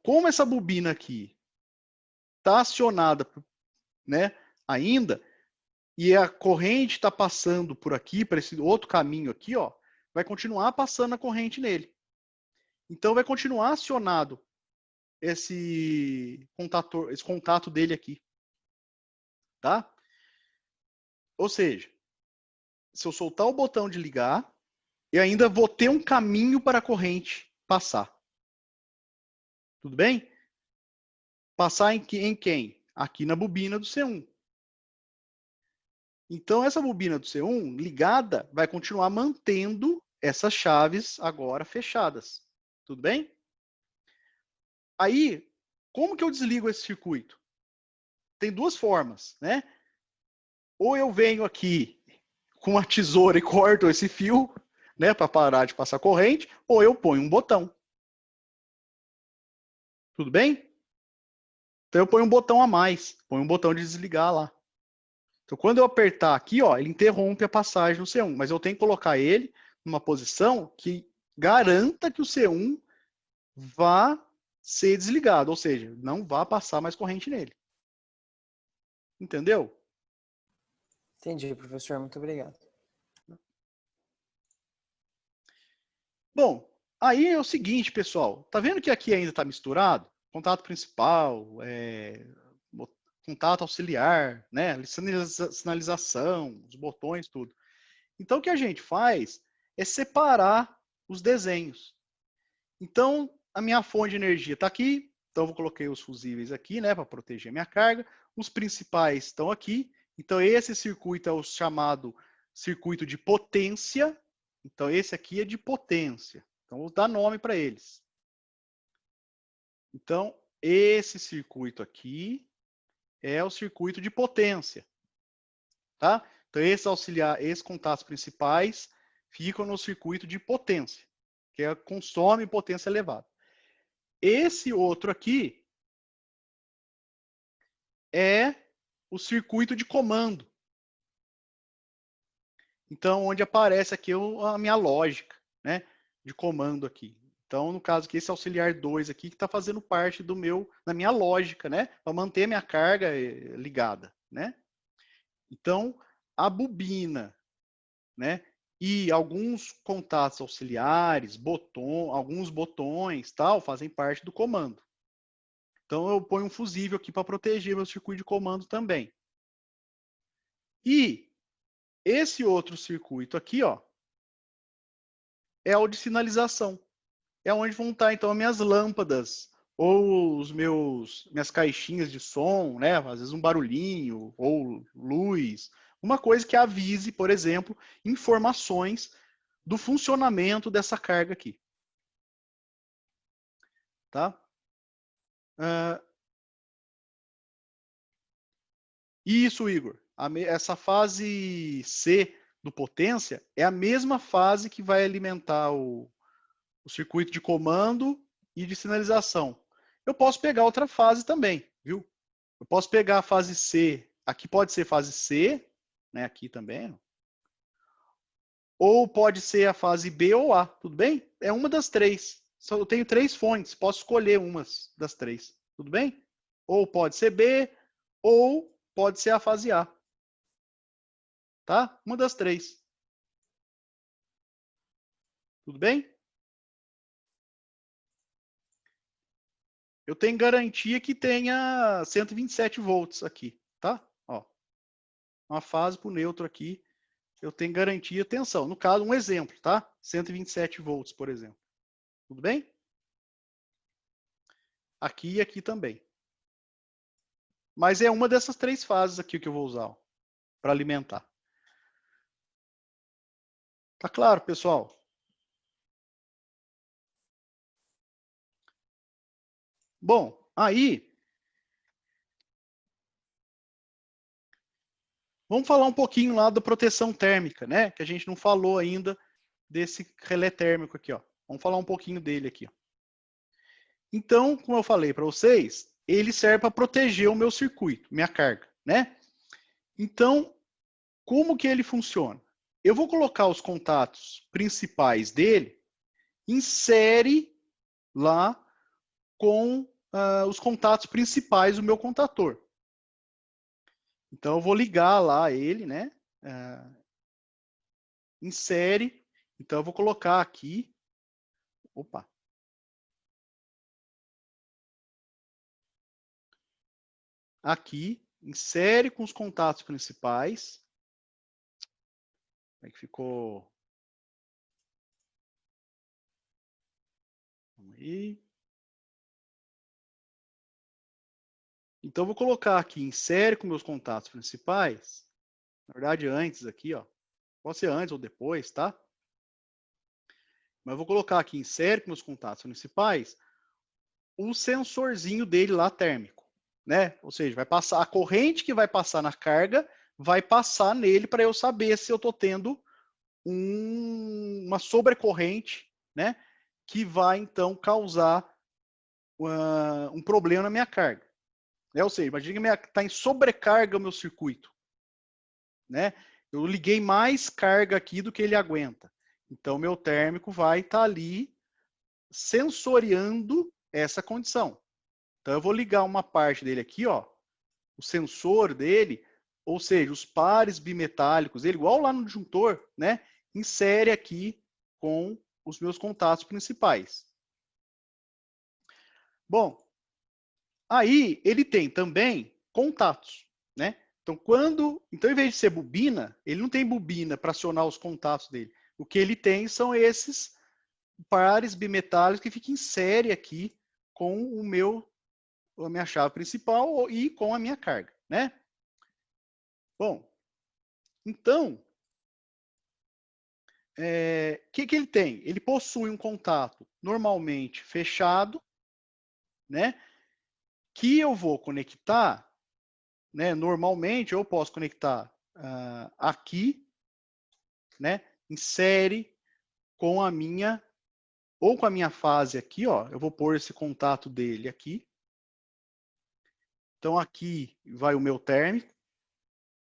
como essa bobina aqui está acionada, né, ainda, e a corrente está passando por aqui, para esse outro caminho aqui, ó, vai continuar passando a corrente nele. Então, vai continuar acionado esse contato dele aqui, tá? Ou seja, se eu soltar o botão de ligar, eu ainda vou ter um caminho para a corrente passar. Tudo bem? Passar em quem? Aqui na bobina do C1. Então, essa bobina do C1 ligada vai continuar mantendo essas chaves agora fechadas. Tudo bem? Aí, como que eu desligo esse circuito? Tem duas formas, né? Ou eu venho aqui com uma tesoura e corto esse fio, né, para parar de passar corrente, ou eu ponho um botão. Tudo bem? Então eu ponho um botão a mais, ponho um botão de desligar lá. Então quando eu apertar aqui, ó, ele interrompe a passagem no C1, mas eu tenho que colocar ele numa posição que garanta que o C1 vá ser desligado, ou seja, não vá passar mais corrente nele. Entendeu? Entendi, professor. Muito obrigado. Bom, aí é o seguinte, pessoal. Tá vendo que aqui ainda está misturado? Contato principal, contato auxiliar, né? Sinalização, os botões, tudo. Então, o que a gente faz é separar os desenhos. Então, a minha fonte de energia está aqui. Então, eu coloquei os fusíveis aqui, né, para proteger a minha carga. Os principais estão aqui. Então, esse circuito é o chamado circuito de potência. Então, esse aqui é de potência. Então, vou dar nome para eles. Então, esse circuito aqui é o circuito de potência. Tá? Então, esses contatos principais ficam no circuito de potência, que consome potência elevada. Esse outro aqui é o circuito de comando. Então, onde aparece aqui a minha lógica, né, de comando aqui. Então, no caso aqui, esse auxiliar 2 aqui, que está fazendo parte da minha lógica, né, para manter a minha carga ligada, né. Então, a bobina, né, e alguns contatos auxiliares, alguns botões, tal, fazem parte do comando. Então, eu ponho um fusível aqui para proteger meu circuito de comando também. E esse outro circuito aqui, ó, é o de sinalização. É onde vão estar, então, as minhas lâmpadas ou minhas caixinhas de som, né? Às vezes um barulhinho ou luz, uma coisa que avise, por exemplo, informações do funcionamento dessa carga aqui. Tá? Isso, Igor. Essa fase C do potência é a mesma fase que vai alimentar o circuito de comando e de sinalização. Eu posso pegar outra fase também, viu? Eu posso pegar a fase C, aqui pode ser fase C, né, aqui também, ou pode ser a fase B ou A, tudo bem? É uma das três. Eu tenho 3 fontes, posso escolher uma das 3, tudo bem? Ou pode ser B, ou pode ser a fase A. Tá? Uma das 3. Tudo bem? Eu tenho garantia que tenha 127 volts aqui, tá? Ó, uma fase para o neutro aqui, eu tenho garantia, atenção, no caso, um exemplo, tá? 127 volts, por exemplo. Tudo bem? Aqui e aqui também. Mas é uma dessas 3 fases aqui que eu vou usar para alimentar. Tá claro, pessoal? Bom, aí vamos falar um pouquinho lá da proteção térmica, né? Que a gente não falou ainda desse relé térmico aqui, ó. Vamos falar um pouquinho dele aqui, ó. Então, como eu falei para vocês, ele serve para proteger o meu circuito, minha carga, né? Então, como que ele funciona? Eu vou colocar os contatos principais dele em série lá com os contatos principais do meu contator. Então, eu vou ligar lá ele, né? Em série. Então, eu vou colocar aqui. Opa. Aqui, em série com os contatos principais. Como é que ficou? Vamos aí. Então, eu vou colocar aqui em série com meus contatos principais. Na verdade, antes aqui, ó. Pode ser antes ou depois, tá? Mas eu vou colocar aqui em série com meus contatos principais o sensorzinho dele lá térmico, né? Ou seja, vai passar a corrente que vai passar na carga, vai passar nele para eu saber se eu estou tendo uma sobrecorrente, né? Que vai então causar um problema na minha carga. Ou seja, imagina que está em sobrecarga o meu circuito, né? Eu liguei mais carga aqui do que ele aguenta. Então, meu térmico vai estar ali sensoriando essa condição. Então, eu vou ligar uma parte dele aqui, ó, o sensor dele, ou seja, os pares bimetálicos dele, igual lá no disjuntor, né? Insere aqui com os meus contatos principais. Bom, aí ele tem também contatos, né? Então, em vez de ser bobina, ele não tem bobina para acionar os contatos dele. O que ele tem são esses pares bimetálicos que ficam em série aqui com a minha chave principal e com a minha carga, né? Bom, então, que ele tem? Ele possui um contato normalmente fechado, né? Que eu vou conectar, né? Normalmente eu posso conectar aqui, né? Em série com a minha, ou com a minha fase aqui, ó. Eu vou pôr esse contato dele aqui. Então aqui vai o meu térmico,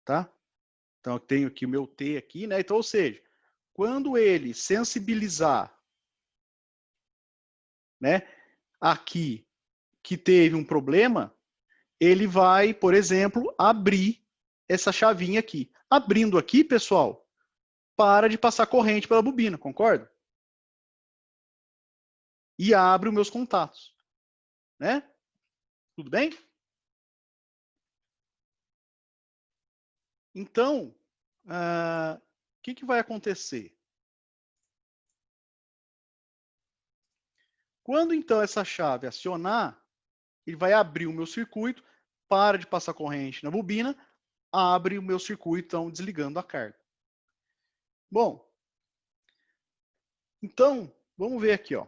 tá? Então, eu tenho aqui o meu T aqui, né? Então, ou seja, quando ele sensibilizar, né, aqui que teve um problema, ele vai, por exemplo, abrir essa chavinha aqui. Abrindo aqui, pessoal, para de passar corrente pela bobina, concorda? E abre os meus contatos, né? Tudo bem? Então, o que vai acontecer? Quando, então, essa chave acionar, ele vai abrir o meu circuito, para de passar corrente na bobina, abre o meu circuito, então, desligando a carga. Bom, então, vamos ver aqui, ó.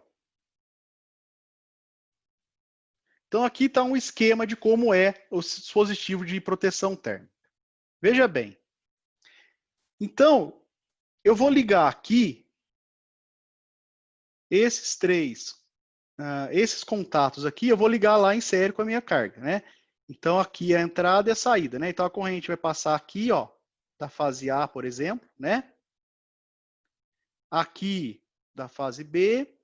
Então, aqui está um esquema de como é o dispositivo de proteção térmica. Veja bem. Então, eu vou ligar aqui esses esses contatos aqui, eu vou ligar lá em série com a minha carga, né? Então, aqui é a entrada e a saída, né? Então, a corrente vai passar aqui, ó, da fase A, por exemplo, né? Aqui, da fase B,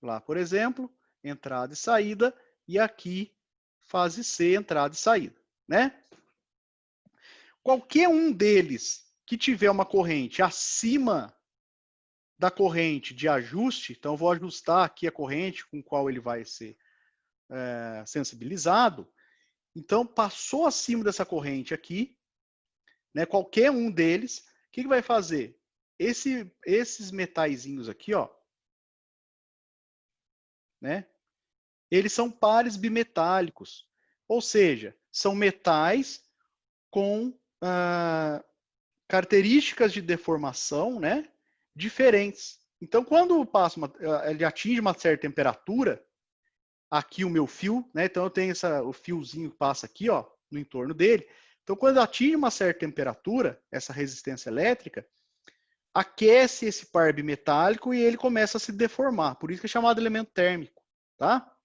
lá, por exemplo, entrada e saída, e aqui, fase C, entrada e saída, né? Qualquer um deles que tiver uma corrente acima da corrente de ajuste, então eu vou ajustar aqui a corrente com qual ele vai ser sensibilizado. Então, passou acima dessa corrente aqui, né, qualquer um deles, o que vai fazer? Esses metaizinhos aqui, ó, né, eles são pares bimetálicos, ou seja, são metais com características de deformação, né, diferentes. Então, quando ele atinge uma certa temperatura, aqui o meu fio, né, então eu tenho o fiozinho que passa aqui, ó, no entorno dele. Então, quando atinge uma certa temperatura, essa resistência elétrica, aquece esse par bimetálico e ele começa a se deformar. Por isso que é chamado elemento térmico, tá?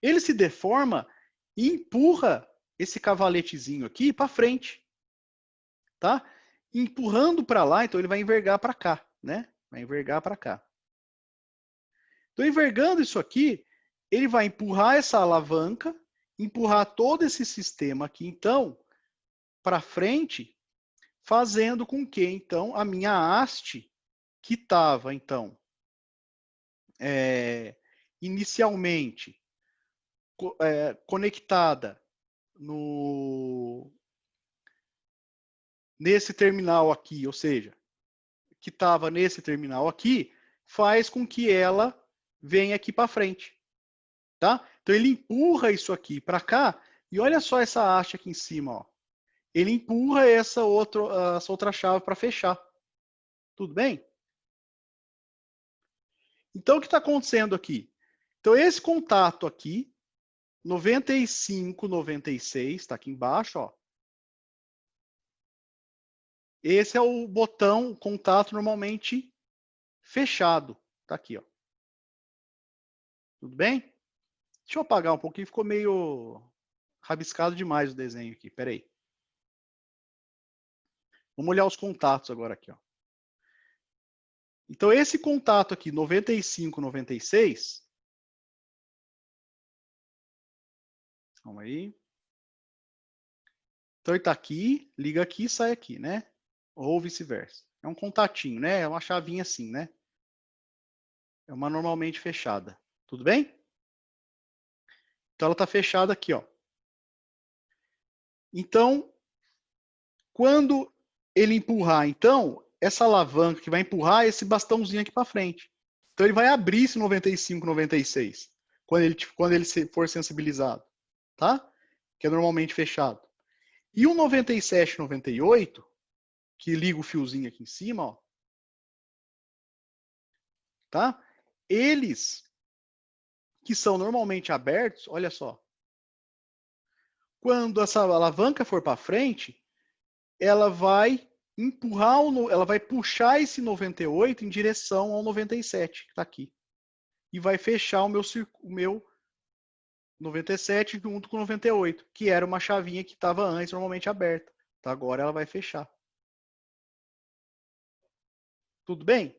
Ele se deforma e empurra esse cavaletezinho aqui para frente, tá? Empurrando para lá, então ele vai envergar para cá, né? Vai envergar para cá. Então, envergando isso aqui, ele vai empurrar essa alavanca, empurrar todo esse sistema aqui, então, para frente, fazendo com que, então, a minha haste, que estava, então, inicialmente conectada nesse terminal aqui, ou seja, que estava nesse terminal aqui, faz com que ela venha aqui para frente, tá? Então ele empurra isso aqui para cá e olha só essa haste aqui em cima, ó. Ele empurra essa outra chave para fechar. Tudo bem? Então o que está acontecendo aqui? Então esse contato aqui, 95, 96, está aqui embaixo, ó. Esse é o botão contato normalmente fechado. Tá aqui, ó. Tudo bem? Deixa eu apagar um pouquinho, ficou meio rabiscado demais o desenho aqui. Pera aí. Vamos olhar os contatos agora aqui, ó. Então esse contato aqui, 95, 96. Calma aí. Então ele está aqui, liga aqui e sai aqui, né? Ou vice-versa. É um contatinho, né? É uma chavinha assim, né? É uma normalmente fechada. Tudo bem? Então ela está fechada aqui, ó. Então, quando ele empurrar, então, essa alavanca que vai empurrar esse bastãozinho aqui para frente. Então ele vai abrir esse 95, 96, quando ele for sensibilizado, tá? Que é normalmente fechado. E o 97, 98, que liga o fiozinho aqui em cima, ó, tá? Eles que são normalmente abertos, olha só. Quando essa alavanca for para frente, ela vai ela vai puxar esse 98 em direção ao 97, que está aqui. E vai fechar o meu 97 junto com 98, que era uma chavinha que estava antes normalmente aberta. Então, agora ela vai fechar. Tudo bem?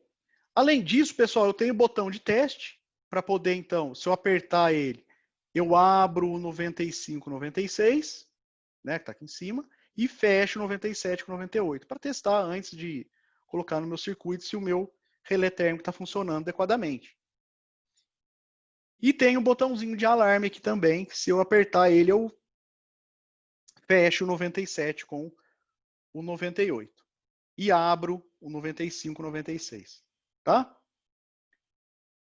Além disso, pessoal, eu tenho o botão de teste para poder, então, se eu apertar ele, eu abro o 95, 96, né, que está aqui em cima, e fecho 97 com 98, para testar antes de colocar no meu circuito se o meu relé térmico está funcionando adequadamente. E tem um botãozinho de alarme aqui também, que se eu apertar ele, eu fecho o 97 com o 98. E abro o 95, 96. Tá?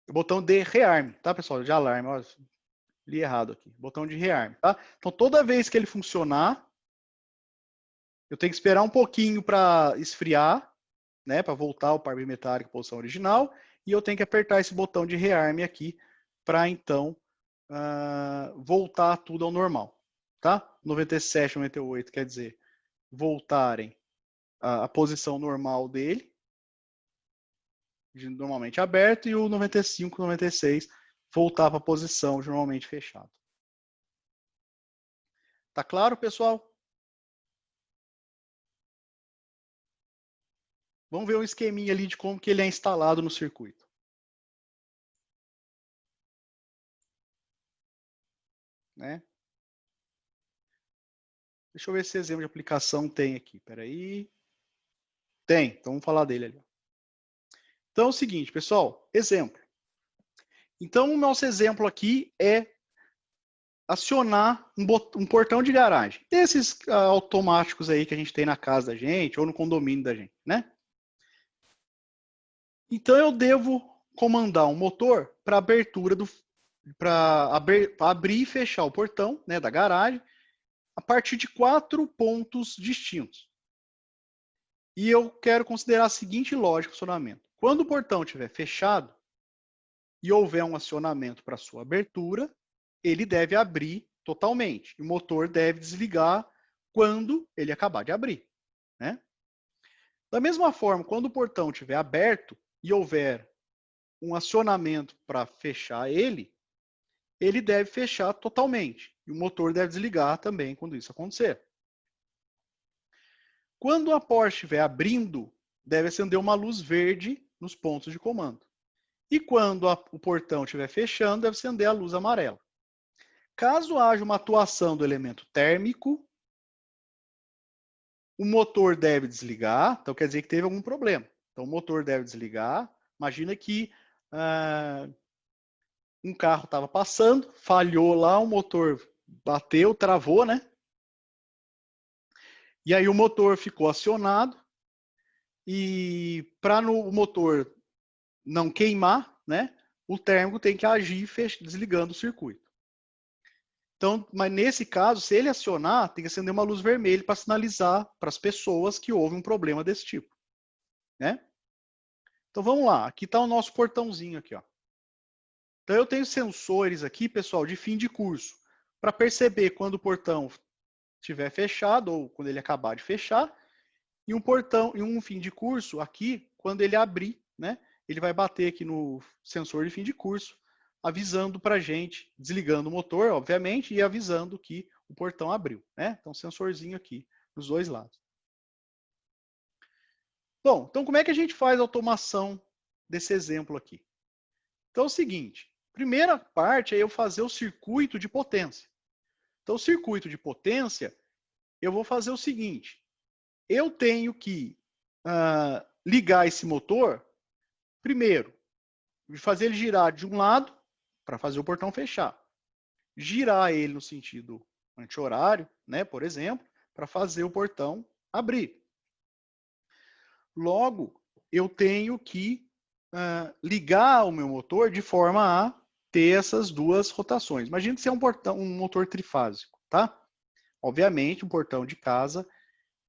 O botão de rearme, tá, pessoal? De alarme. Ó, li errado aqui. Botão de rearme, tá? Então, toda vez que ele funcionar, eu tenho que esperar um pouquinho para esfriar, né? Para voltar o par bimetálico à posição original. E eu tenho que apertar esse botão de rearme aqui para, então, voltar tudo ao normal, tá? 97, 98 quer dizer voltarem à posição normal dele, normalmente aberto, e o 95, 96 voltar para a posição de normalmente fechado. Tá claro, pessoal? Vamos ver um esqueminha ali de como que ele é instalado no circuito. Né? Deixa eu ver se exemplo de aplicação tem aqui. Espera aí. Tem, então vamos falar dele ali. Então é o seguinte, pessoal, exemplo. Então o nosso exemplo aqui é acionar um portão de garagem. Desses automáticos aí que a gente tem na casa da gente ou no condomínio da gente, né? Então eu devo comandar um motor para abertura para abrir e fechar o portão, né, da garagem a partir de 4 pontos distintos. E eu quero considerar a seguinte lógica de funcionamento. Quando o portão estiver fechado e houver um acionamento para sua abertura, ele deve abrir totalmente. E o motor deve desligar quando ele acabar de abrir. Né? Da mesma forma, quando o portão estiver aberto e houver um acionamento para fechar ele, ele deve fechar totalmente. E o motor deve desligar também quando isso acontecer. Quando a porta estiver abrindo, deve acender uma luz verde nos pontos de comando. E quando o portão estiver fechando, deve acender a luz amarela. Caso haja uma atuação do elemento térmico, o motor deve desligar, então quer dizer que teve algum problema. Então o motor deve desligar. Imagina que um carro estava passando, falhou lá, o motor bateu, travou, né? E aí o motor ficou acionado e para o motor não queimar, né? O térmico tem que agir desligando o circuito. Então, mas nesse caso, se ele acionar, tem que acender uma luz vermelha para sinalizar para as pessoas que houve um problema desse tipo, né? Então vamos lá, aqui está o nosso portãozinho aqui, ó. Então eu tenho sensores aqui, pessoal, de fim de curso, para perceber quando o portão estiver fechado ou quando ele acabar de fechar, e um portão e um fim de curso aqui quando ele abrir, né? Ele vai bater aqui no sensor de fim de curso, avisando para a gente, desligando o motor, obviamente, e avisando que o portão abriu, né? Então, sensorzinho aqui nos dois lados. Bom, então como é que a gente faz a automação desse exemplo aqui? Então é o seguinte, primeira parte é eu fazer o circuito de potência. Então o circuito de potência, eu vou fazer o seguinte, eu tenho que ligar esse motor, primeiro, fazer ele girar de um lado, para fazer o portão fechar. Girar ele no sentido anti-horário, né, por exemplo, para fazer o portão abrir. Logo, eu tenho que ligar o meu motor de forma a ter essas duas rotações. Imagina que você é um motor trifásico, tá? Obviamente, um portão de casa,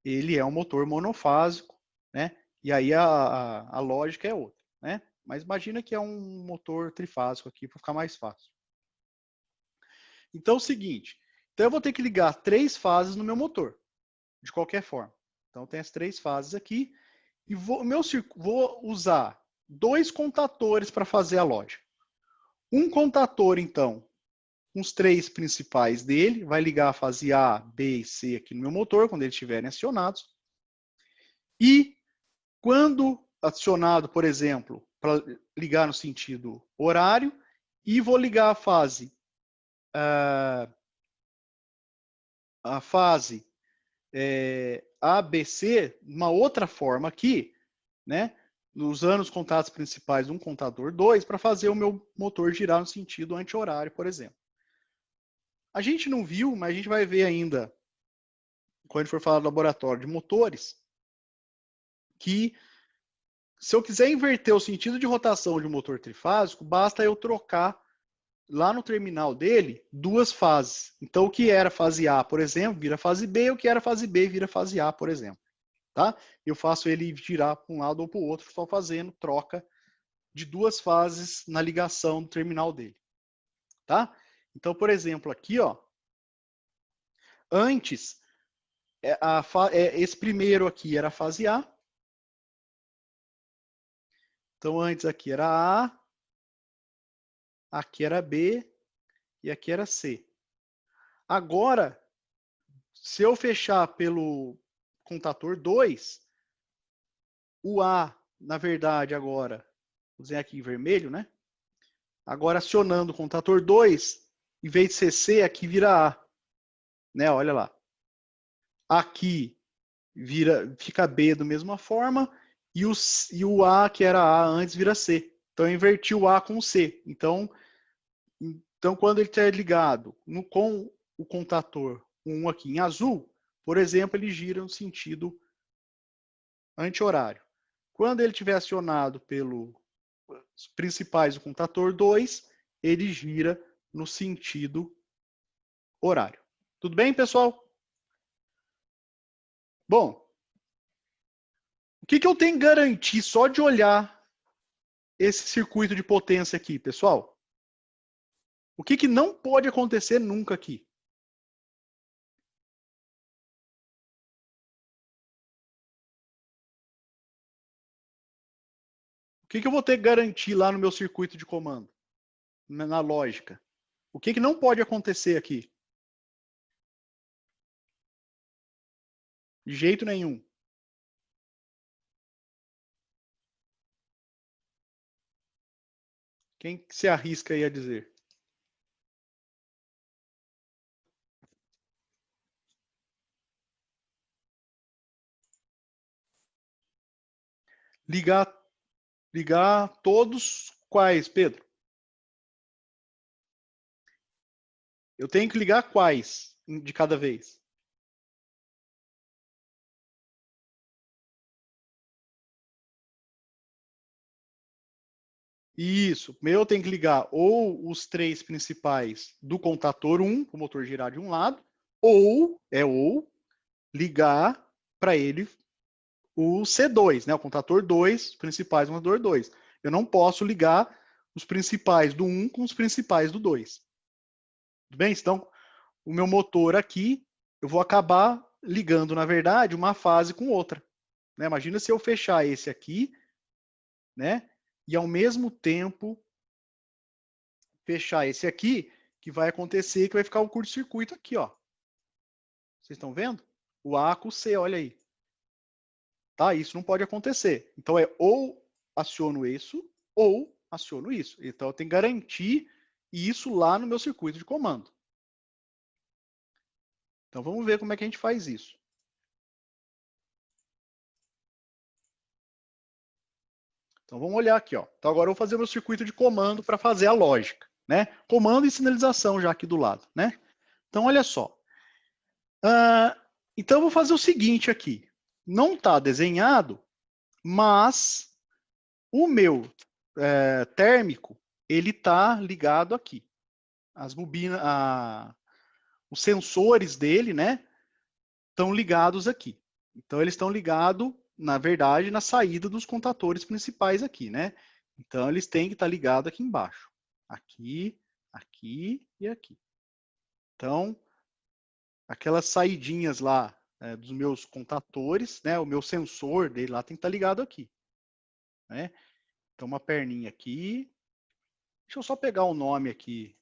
ele é um motor monofásico, né? E aí a lógica é outra, né? Mas imagina que é um motor trifásico aqui para ficar mais fácil. Então é o seguinte, então eu vou ter que ligar 3 fases no meu motor, de qualquer forma. Então tem as 3 fases aqui e vou usar 2 contatores para fazer a lógica. Um contator, então, com os 3 principais dele, vai ligar a fase A, B e C aqui no meu motor, quando eles estiverem acionados. E quando acionado, por exemplo, para ligar no sentido horário, e vou ligar a fase ABC, uma outra forma aqui, né? Usando os contatos principais de um contador 2 para fazer o meu motor girar no sentido anti-horário, por exemplo. A gente não viu, mas a gente vai ver ainda, quando a gente for falar do laboratório de motores, que se eu quiser inverter o sentido de rotação de um motor trifásico, basta eu trocar lá no terminal dele 2 fases. Então, o que era fase A, por exemplo, vira fase B, o que era fase B vira fase A, por exemplo. Tá? Eu faço ele girar para um lado ou para o outro, só fazendo troca de 2 fases na ligação do terminal dele. Tá? Então, por exemplo, aqui, ó, antes, esse primeiro aqui era a fase A. Então, antes aqui era A, aqui era B e aqui era C. Agora, se eu fechar pelo contador 2, o A, na verdade, agora, vou dizer aqui em vermelho, né? Agora, acionando o contador 2, em vez de ser C, aqui vira A. Né? Olha lá. Aqui fica B da mesma forma, e o A, que era A antes, vira C. Então, eu inverti o A com o C. Então quando ele está ligado com o contador 1 aqui em azul, por exemplo, ele gira no sentido anti-horário. Quando ele estiver acionado pelos principais do contador 2, ele gira no sentido horário. Tudo bem, pessoal? Bom, o que eu tenho que garantir só de olhar esse circuito de potência aqui, pessoal? O que não pode acontecer nunca aqui? O que eu vou ter que garantir lá no meu circuito de comando? Na lógica. O que não pode acontecer aqui? De jeito nenhum. Quem se arrisca aí a dizer? Ligar todos quais, Pedro? Eu tenho que ligar quais de cada vez? Isso. Eu tenho que ligar ou os 3 principais do contador 1, para o motor girar de um lado, ou ligar para ele o C2, né? O contador 2, principais do contador 2. Eu não posso ligar os principais do 1 com os principais do 2. Tudo bem? Então, o meu motor aqui, eu vou acabar ligando, na verdade, uma fase com outra. Né? Imagina se eu fechar esse aqui, né? E ao mesmo tempo fechar esse aqui, que vai acontecer que vai ficar o curto-circuito aqui, ó. Vocês estão vendo? O A com o C, olha aí. Tá? Isso não pode acontecer. Então é ou aciono isso ou aciono isso. Então eu tenho que garantir isso lá no meu circuito de comando. Então vamos ver como é que a gente faz isso. Então vamos olhar aqui, ó. Então agora eu vou fazer o meu circuito de comando para fazer a lógica, né? Comando e sinalização já aqui do lado, né? Então olha só. Então eu vou fazer o seguinte aqui. Não está desenhado, mas o meu térmico ele está ligado aqui. As bobinas, os sensores dele, né, estão ligados aqui. Então eles estão ligados, na verdade, na saída dos contadores principais aqui, né? Então eles têm que estar ligados aqui embaixo. Aqui, aqui e aqui. Então, aquelas saidinhas lá dos meus contadores, né? O meu sensor dele lá tem que estar ligado aqui. Né? Então, uma perninha aqui. Deixa eu só pegar o nome aqui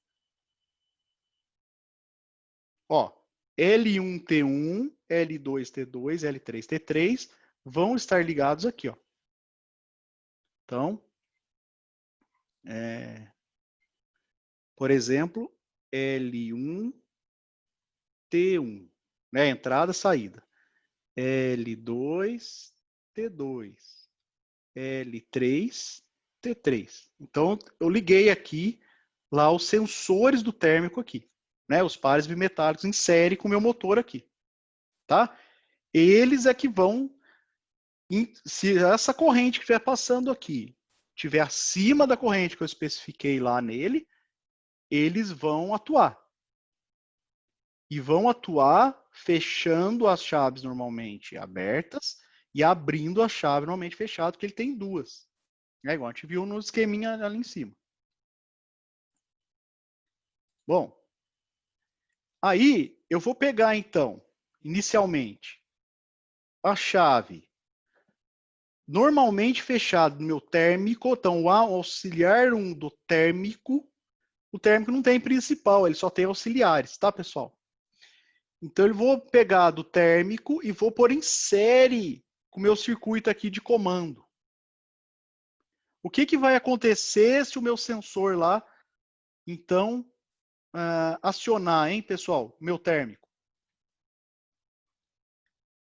Ó, L1T1, L2T2, L3T3 vão estar ligados aqui, ó. Então, por exemplo, L1T1, né? Entrada, saída. L2T2, L3T3. Então, eu liguei aqui lá os sensores do térmico aqui, né? Os pares bimetálicos em série com o meu motor aqui, tá? Eles é que vão, se essa corrente que estiver passando aqui estiver acima da corrente que eu especifiquei lá nele, eles vão atuar. E vão atuar fechando as chaves normalmente abertas e abrindo a chave normalmente fechada, porque ele tem duas. É igual a gente viu no esqueminha ali em cima. Bom, aí eu vou pegar então, inicialmente, a chave normalmente fechada no meu térmico, então o auxiliar 1 do térmico, o térmico não tem principal, ele só tem auxiliares, tá, pessoal? Então, eu vou pegar do térmico e vou pôr em série com o meu circuito aqui de comando. O que vai acontecer se o meu sensor lá, então, acionar, hein, pessoal, meu térmico?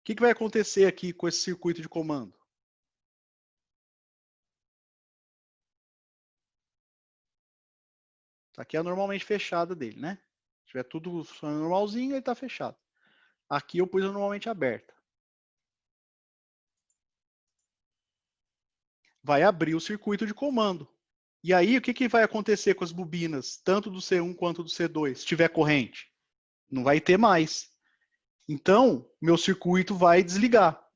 O que vai acontecer aqui com esse circuito de comando? Aqui é normalmente fechada dele, né? Se tiver tudo normalzinho, ele está fechado. Aqui eu pus normalmente aberta. Vai abrir o circuito de comando. E aí, o que vai acontecer com as bobinas, tanto do C1 quanto do C2, se tiver corrente? Não vai ter mais. Então, meu circuito vai desligar.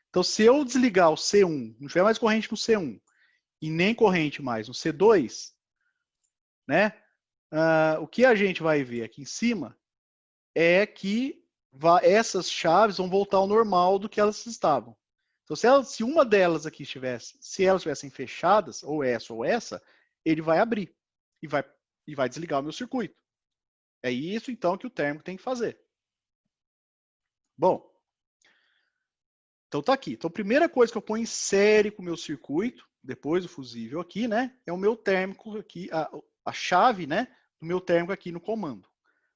Então, se eu desligar o C1, não tiver mais corrente no C1 e nem corrente mais no C2, né? O que a gente vai ver aqui em cima é que essas chaves vão voltar ao normal do que elas estavam. Então, se uma delas aqui se elas estivessem fechadas, ou essa, ele vai abrir e vai desligar o meu circuito. É isso, então, que o térmico tem que fazer. Bom, então tá aqui. Então, a primeira coisa que eu ponho em série com o meu circuito, depois do fusível aqui, né, é o meu térmico aqui, a chave, né, do meu térmico aqui no comando.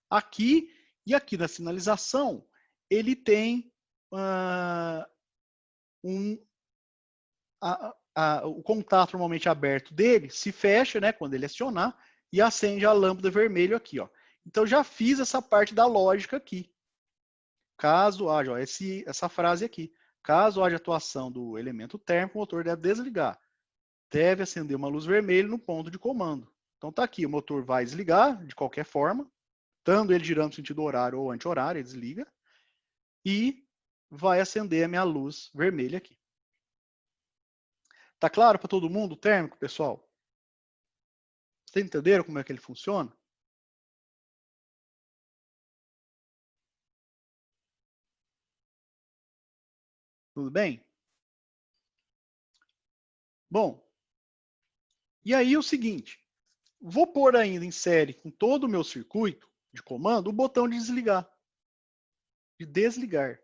Aqui e aqui na sinalização, ele tem o contato normalmente aberto dele se fecha, né, quando ele acionar, e acende a lâmpada vermelha aqui, ó. Então, já fiz essa parte da lógica aqui. Caso haja, ó, essa frase aqui, caso haja atuação do elemento térmico, o motor deve desligar. Deve acender uma luz vermelha no ponto de comando. Então tá aqui, o motor vai desligar de qualquer forma, estando ele girando no sentido horário ou anti-horário, ele desliga, e vai acender a minha luz vermelha aqui. Tá claro para todo mundo o térmico, pessoal? Vocês entenderam como é que ele funciona? Tudo bem? Bom, e aí o seguinte, vou pôr ainda em série com todo o meu circuito de comando o botão de desligar, de desligar.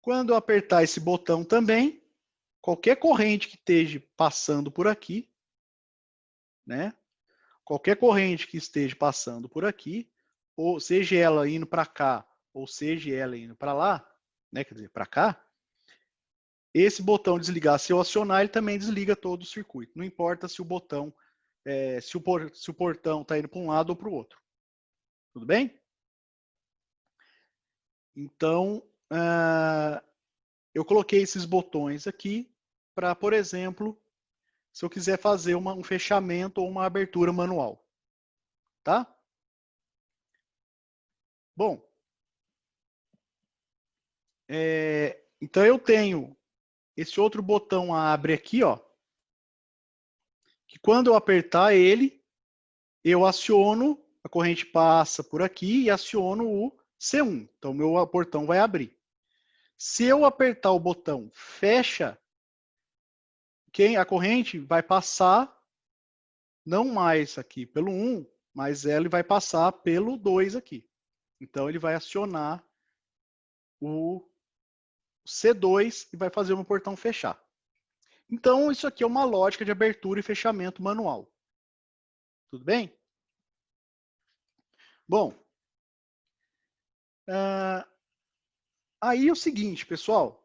Quando eu apertar esse botão também, qualquer corrente que esteja passando por aqui, né? Qualquer corrente que esteja passando por aqui, ou seja ela indo para cá, ou seja ela indo para lá, né? Quer dizer, para cá, esse botão desligar, se eu acionar, ele também desliga todo o circuito. Não importa se o botão, se o portão está indo para um lado ou para o outro. Tudo bem? Então, eu coloquei esses botões aqui para, por exemplo, se eu quiser fazer um fechamento ou uma abertura manual. Tá? Bom, então eu tenho esse outro botão abre aqui, ó, que quando eu apertar ele, eu aciono, a corrente passa por aqui e aciono o C1. Então, meu portão vai abrir. Se eu apertar o botão fecha, a corrente vai passar, não mais aqui pelo 1, mas ela vai passar pelo 2 aqui. Então, ele vai acionar o C2 e vai fazer o meu portão fechar. Então, isso aqui é uma lógica de abertura e fechamento manual. Tudo bem? Bom, aí é o seguinte, pessoal.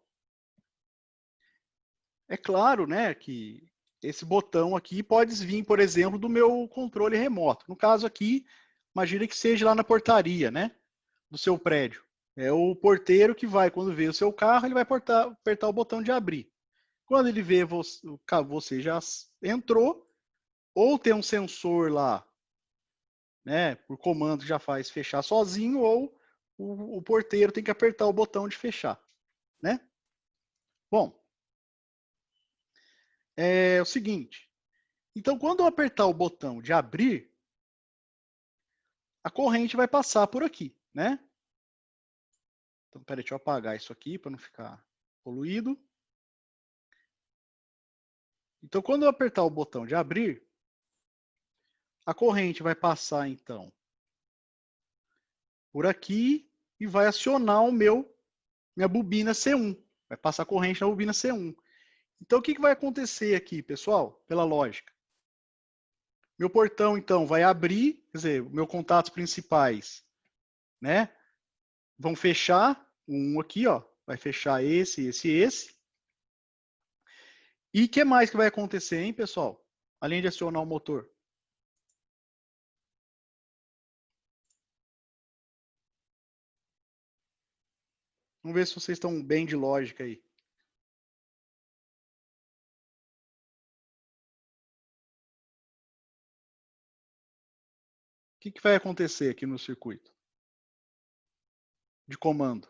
É claro, né, que esse botão aqui pode vir, por exemplo, do meu controle remoto. No caso aqui, imagine que seja lá na portaria, né, do seu prédio. É o porteiro que vai, quando vê o seu carro, ele vai apertar o botão de abrir. Quando ele vê você já entrou, ou tem um sensor lá, né, por comando já faz fechar sozinho, ou o porteiro tem que apertar o botão de fechar, né? Bom, é o seguinte. Então, quando eu apertar o botão de abrir, a corrente vai passar por aqui, né? Então, peraí, deixa eu apagar isso aqui para não ficar poluído. Então, quando eu apertar o botão de abrir, a corrente vai passar, então, por aqui e vai acionar minha bobina C1. Vai passar a corrente na bobina C1. Então, o que vai acontecer aqui, pessoal? Pela lógica. Meu portão, então, vai abrir, quer dizer, meus contatos principais, né? Vão fechar um aqui, ó. Vai fechar esse. E o que mais que vai acontecer, hein, pessoal? Além de acionar o motor. Vamos ver se vocês estão bem de lógica aí. O que vai acontecer aqui no circuito de comando?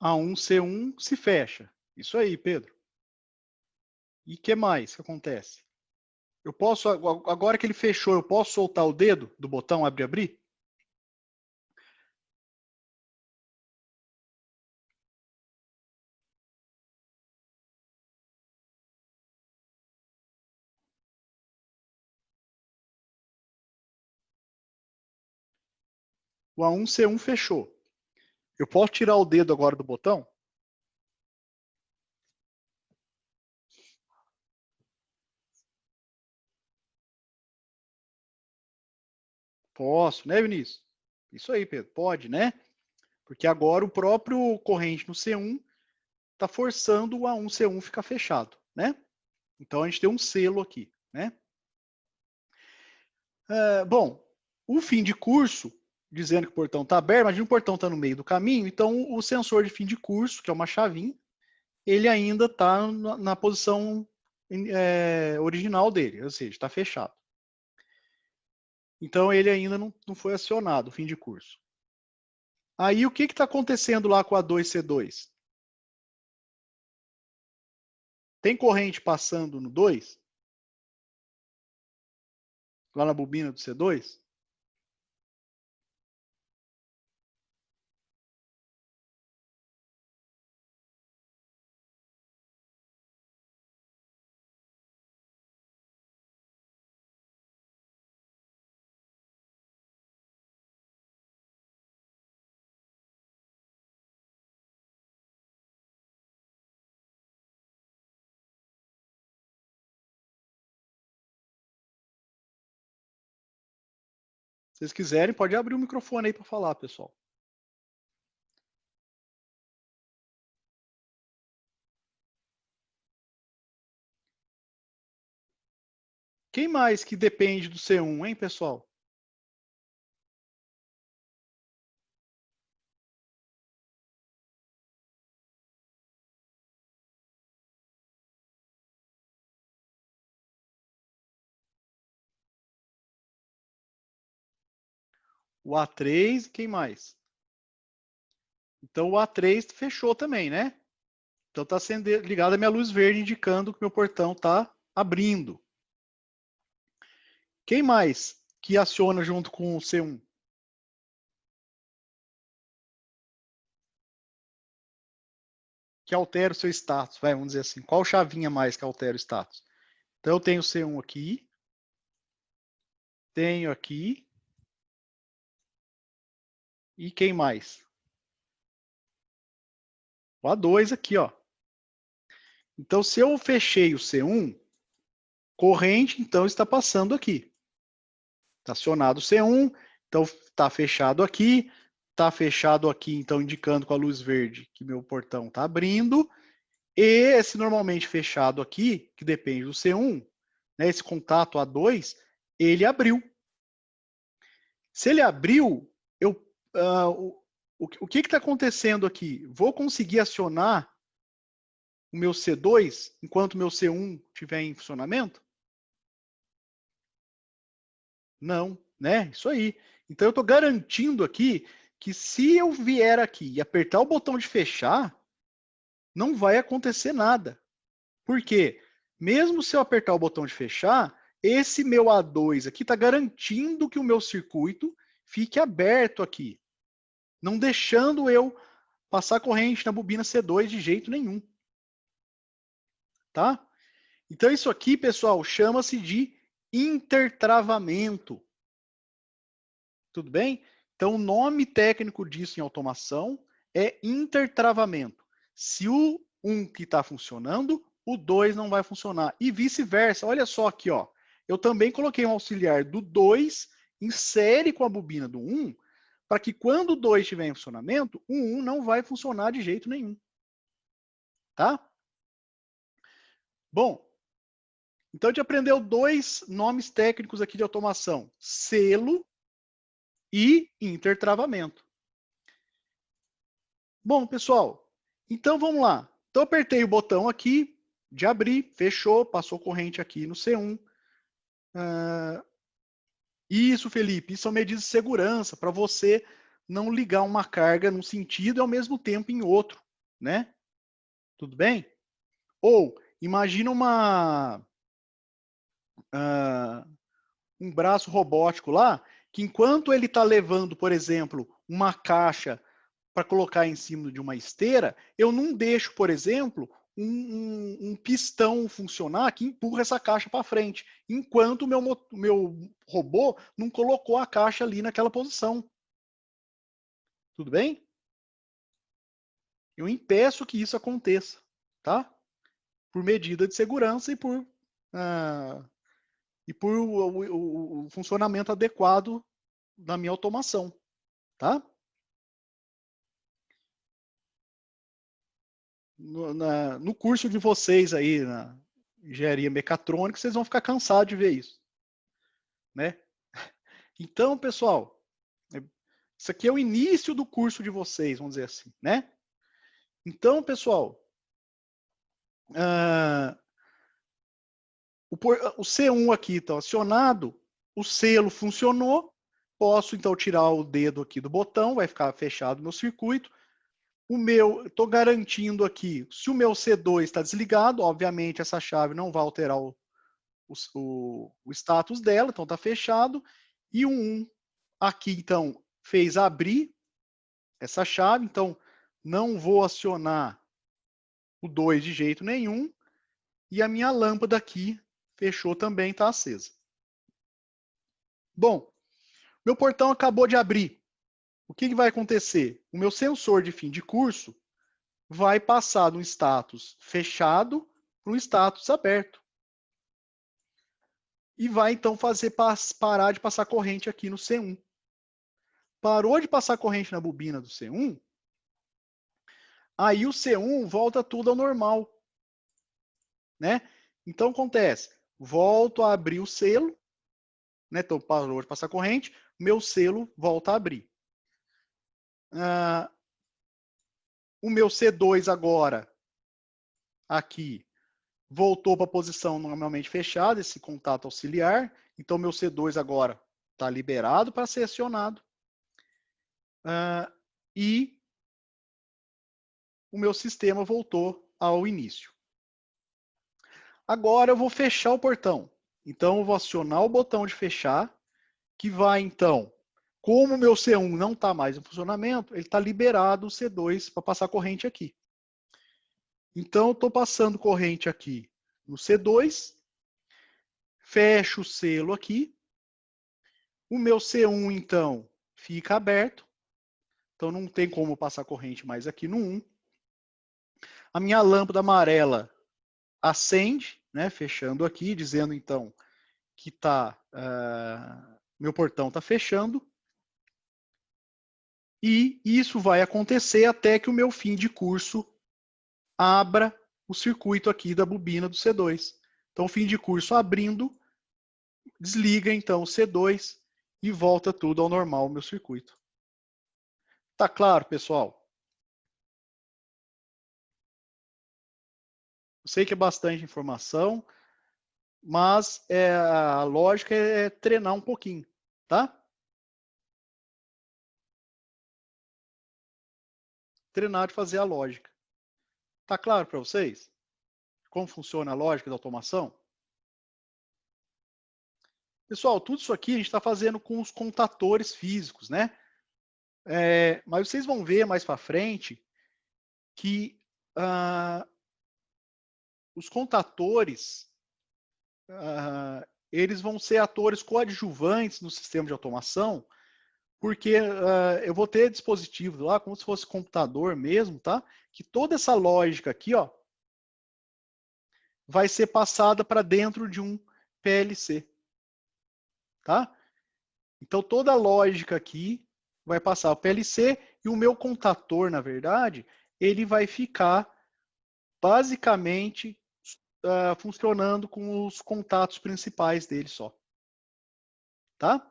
A1, C1 se fecha. Isso aí, Pedro. E o que mais que acontece? Eu posso, agora que ele fechou, eu posso soltar o dedo do botão abrir? O A1, C1 fechou. Eu posso tirar o dedo agora do botão? Posso, né, Vinícius? Isso aí, Pedro. Pode, né? Porque agora o próprio corrente no C1 está forçando o A1, C1 ficar fechado, né? Então a gente tem um selo aqui, né? Bom, o fim de curso, dizendo que o portão está aberto, imagina o portão está no meio do caminho, então o sensor de fim de curso, que é uma chavinha, ele ainda está na posição original dele, ou seja, está fechado. Então ele ainda não foi acionado, o fim de curso. Aí o que está acontecendo lá com a 2C2? Tem corrente passando no 2? Lá na bobina do C2? Se vocês quiserem, pode abrir o microfone aí para falar, pessoal. Quem mais que depende do C1, hein, pessoal? O A3, quem mais? Então o A3 fechou também, né? Então está sendo ligada a minha luz verde indicando que meu portão está abrindo. Quem mais que aciona junto com o C1? que altera o seu status. Vamos dizer assim, qual chavinha mais que altera o status? Então, eu tenho o C1 aqui, tenho aqui, e quem mais? O A2 aqui, ó. Então, se eu fechei o C1, corrente, então, está passando aqui. Está acionado o C1, então está fechado aqui, então indicando com a luz verde que meu portão está abrindo, e esse normalmente fechado aqui, que depende do C1, né, esse contato A2, ele abriu. Se ele abriu, o que está acontecendo aqui? Vou conseguir acionar o meu C2 enquanto o meu C1 estiver em funcionamento? Não, né? Isso aí. Então eu estou garantindo aqui que se eu vier aqui e apertar o botão de fechar, não vai acontecer nada. Por quê? Mesmo se eu apertar o botão de fechar, esse meu A2 aqui está garantindo que o meu circuito fique aberto aqui, não deixando eu passar corrente na bobina C2 de jeito nenhum. Tá? Então isso aqui, pessoal, chama-se de intertravamento. Tudo bem? Então, o nome técnico disso em automação é intertravamento. Se o 1 que está funcionando, o 2 não vai funcionar. E vice-versa. Olha só aqui, ó. Eu também coloquei um auxiliar do 2 em série com a bobina do 1, para que quando o 2 estiver em funcionamento, o 1 não vai funcionar de jeito nenhum. Tá? Bom, então a gente aprendeu dois nomes técnicos aqui de automação. Selo e intertravamento. Bom, pessoal, então vamos lá. Então eu apertei o botão aqui de abrir, fechou, passou corrente aqui no C1. Isso, Felipe, isso são medidas de segurança para você não ligar uma carga num sentido e ao mesmo tempo em outro, né? Tudo bem? Ou imagina um braço robótico lá, que enquanto ele está levando, por exemplo, uma caixa para colocar em cima de uma esteira, eu não deixo, por exemplo, um pistão funcionar que empurra essa caixa para frente, enquanto o meu robô não colocou a caixa ali naquela posição. Tudo bem? Eu impeço que isso aconteça, tá? Por medida de segurança e por o funcionamento adequado da minha automação, tá? No curso de vocês aí, na engenharia mecatrônica, vocês vão ficar cansados de ver isso, né? Então, pessoal, isso aqui é o início do curso de vocês, vamos dizer assim, né? Então, pessoal, o C1 aqui está acionado, o selo funcionou, posso então tirar o dedo aqui do botão, vai ficar fechado o meu circuito. Estou garantindo aqui, se o meu C2 está desligado, obviamente essa chave não vai alterar o status dela, então está fechado. E o 1 aqui, então, fez abrir essa chave, então não vou acionar o 2 de jeito nenhum. E a minha lâmpada aqui fechou também, está acesa. Bom, meu portão acabou de abrir. O que vai acontecer? O meu sensor de fim de curso vai passar de um status fechado para um status aberto. E vai, então, fazer parar de passar corrente aqui no C1. Parou de passar corrente na bobina do C1, aí o C1 volta tudo ao normal. Né? Então, acontece, volto a abrir o selo, né? Então, parou de passar corrente, meu selo volta a abrir. O meu C2 agora, aqui, voltou para a posição normalmente fechada, esse contato auxiliar. Então, meu C2 agora está liberado para ser acionado. E o meu sistema voltou ao início. Agora eu vou fechar o portão. Então, eu vou acionar o botão de fechar, que vai, então, como o meu C1 não está mais em funcionamento, ele está liberado o C2 para passar corrente aqui. Então, eu estou passando corrente aqui no C2, fecho o selo aqui. O meu C1, então, fica aberto. Então, não tem como passar corrente mais aqui no 1. A minha lâmpada amarela acende, né, fechando aqui, dizendo, então, que meu portão está fechando. E isso vai acontecer até que o meu fim de curso abra o circuito aqui da bobina do C2. Então, o fim de curso abrindo, desliga então o C2 e volta tudo ao normal, o meu circuito. Tá claro, pessoal? Eu sei que é bastante informação, mas a lógica é treinar um pouquinho, tá? Treinar de fazer a lógica. Tá claro para vocês? Como funciona a lógica da automação? Pessoal, tudo isso aqui a gente está fazendo com os contatores físicos, né? Mas vocês vão ver mais para frente que os contatores, eles vão ser atores coadjuvantes no sistema de automação, porque eu vou ter dispositivos lá, como se fosse computador mesmo, tá? Que toda essa lógica aqui, ó, vai ser passada para dentro de um PLC, tá? Então, toda a lógica aqui vai passar o PLC e o meu contator, na verdade, ele vai ficar basicamente funcionando com os contatos principais dele só. Tá?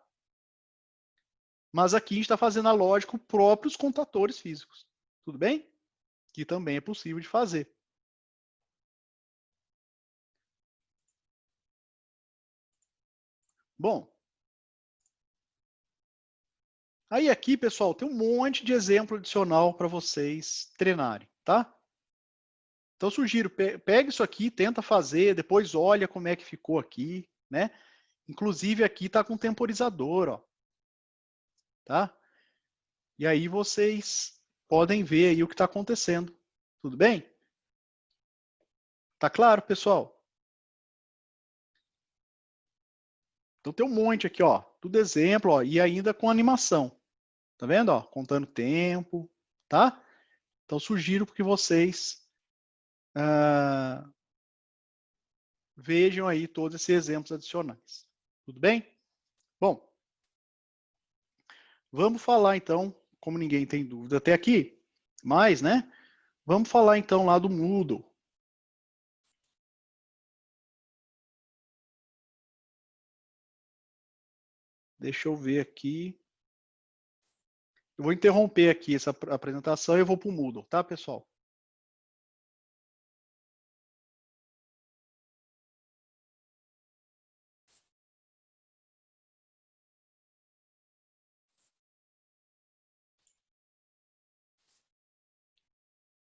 Mas aqui a gente está fazendo a lógica com próprios contatores físicos. Tudo bem? Que também é possível de fazer. Bom, aí aqui, pessoal, tem um monte de exemplo adicional para vocês treinarem, tá? Então, sugiro, pega isso aqui, tenta fazer, depois olha como é que ficou aqui, né? Inclusive, aqui está com temporizador, ó. Tá? E aí vocês podem ver aí o que está acontecendo. Tudo bem? Tá claro, pessoal? Então tem um monte aqui, ó. Tudo exemplo, ó, e ainda com animação. Tá vendo, ó? Contando tempo, tá? Então sugiro que vocês vejam aí todos esses exemplos adicionais. Tudo bem? Bom, vamos falar então, como ninguém tem dúvida até aqui, mas, né? Vamos falar então lá do Moodle. Deixa eu ver aqui. Eu vou interromper aqui essa apresentação e eu vou para o Moodle, tá, pessoal?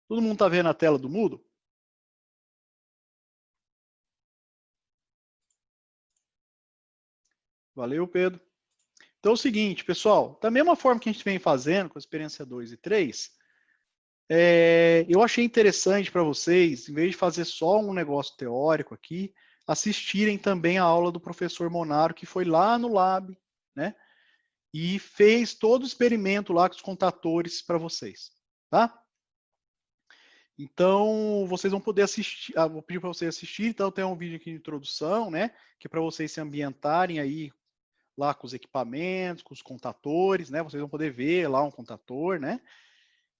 Todo mundo está vendo a tela do Moodle? Valeu, Pedro. Então é o seguinte, pessoal, da mesma forma que a gente vem fazendo com a experiência 2 e 3, eu achei interessante para vocês, em vez de fazer só um negócio teórico aqui, assistirem também a aula do professor Monaro, que foi lá no Lab, né? E fez todo o experimento lá com os contatores para vocês, tá? Então, vocês vão poder assistir, vou pedir para vocês assistirem, então tem um vídeo aqui de introdução, né? Que é para vocês se ambientarem aí lá com os equipamentos, com os contatores, né? Vocês vão poder ver lá um contator, né?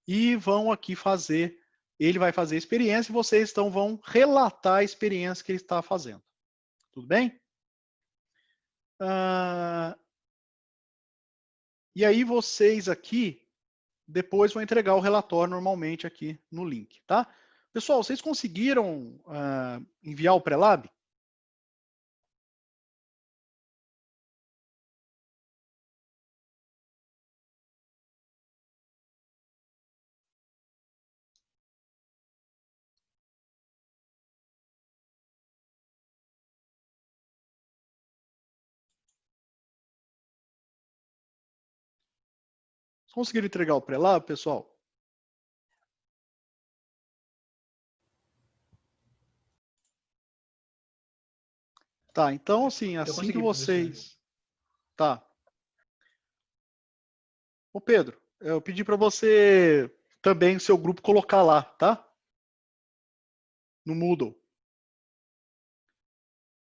E vão aqui fazer, ele vai fazer a experiência e vocês então vão relatar a experiência que ele está fazendo. Tudo bem? E aí vocês aqui, depois vão entregar o relatório normalmente aqui no link, tá? Pessoal, vocês conseguiram enviar o Prelab? Conseguiram entregar o Prelab, pessoal? Tá, então assim, Eu assim que consegui, professor. vocês... Tá. Ô Pedro, eu pedi para você também, o seu grupo, colocar lá, tá? No Moodle.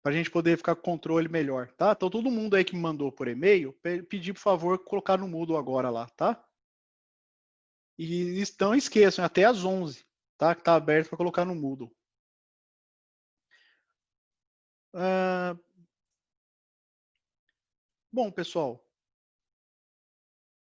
Para a gente poder ficar com controle melhor, tá? Então todo mundo aí que me mandou por e-mail, pedir por favor colocar no Moodle agora lá, tá? E não esqueçam, até às 11, tá? Que tá aberto para colocar no Moodle. Bom, pessoal,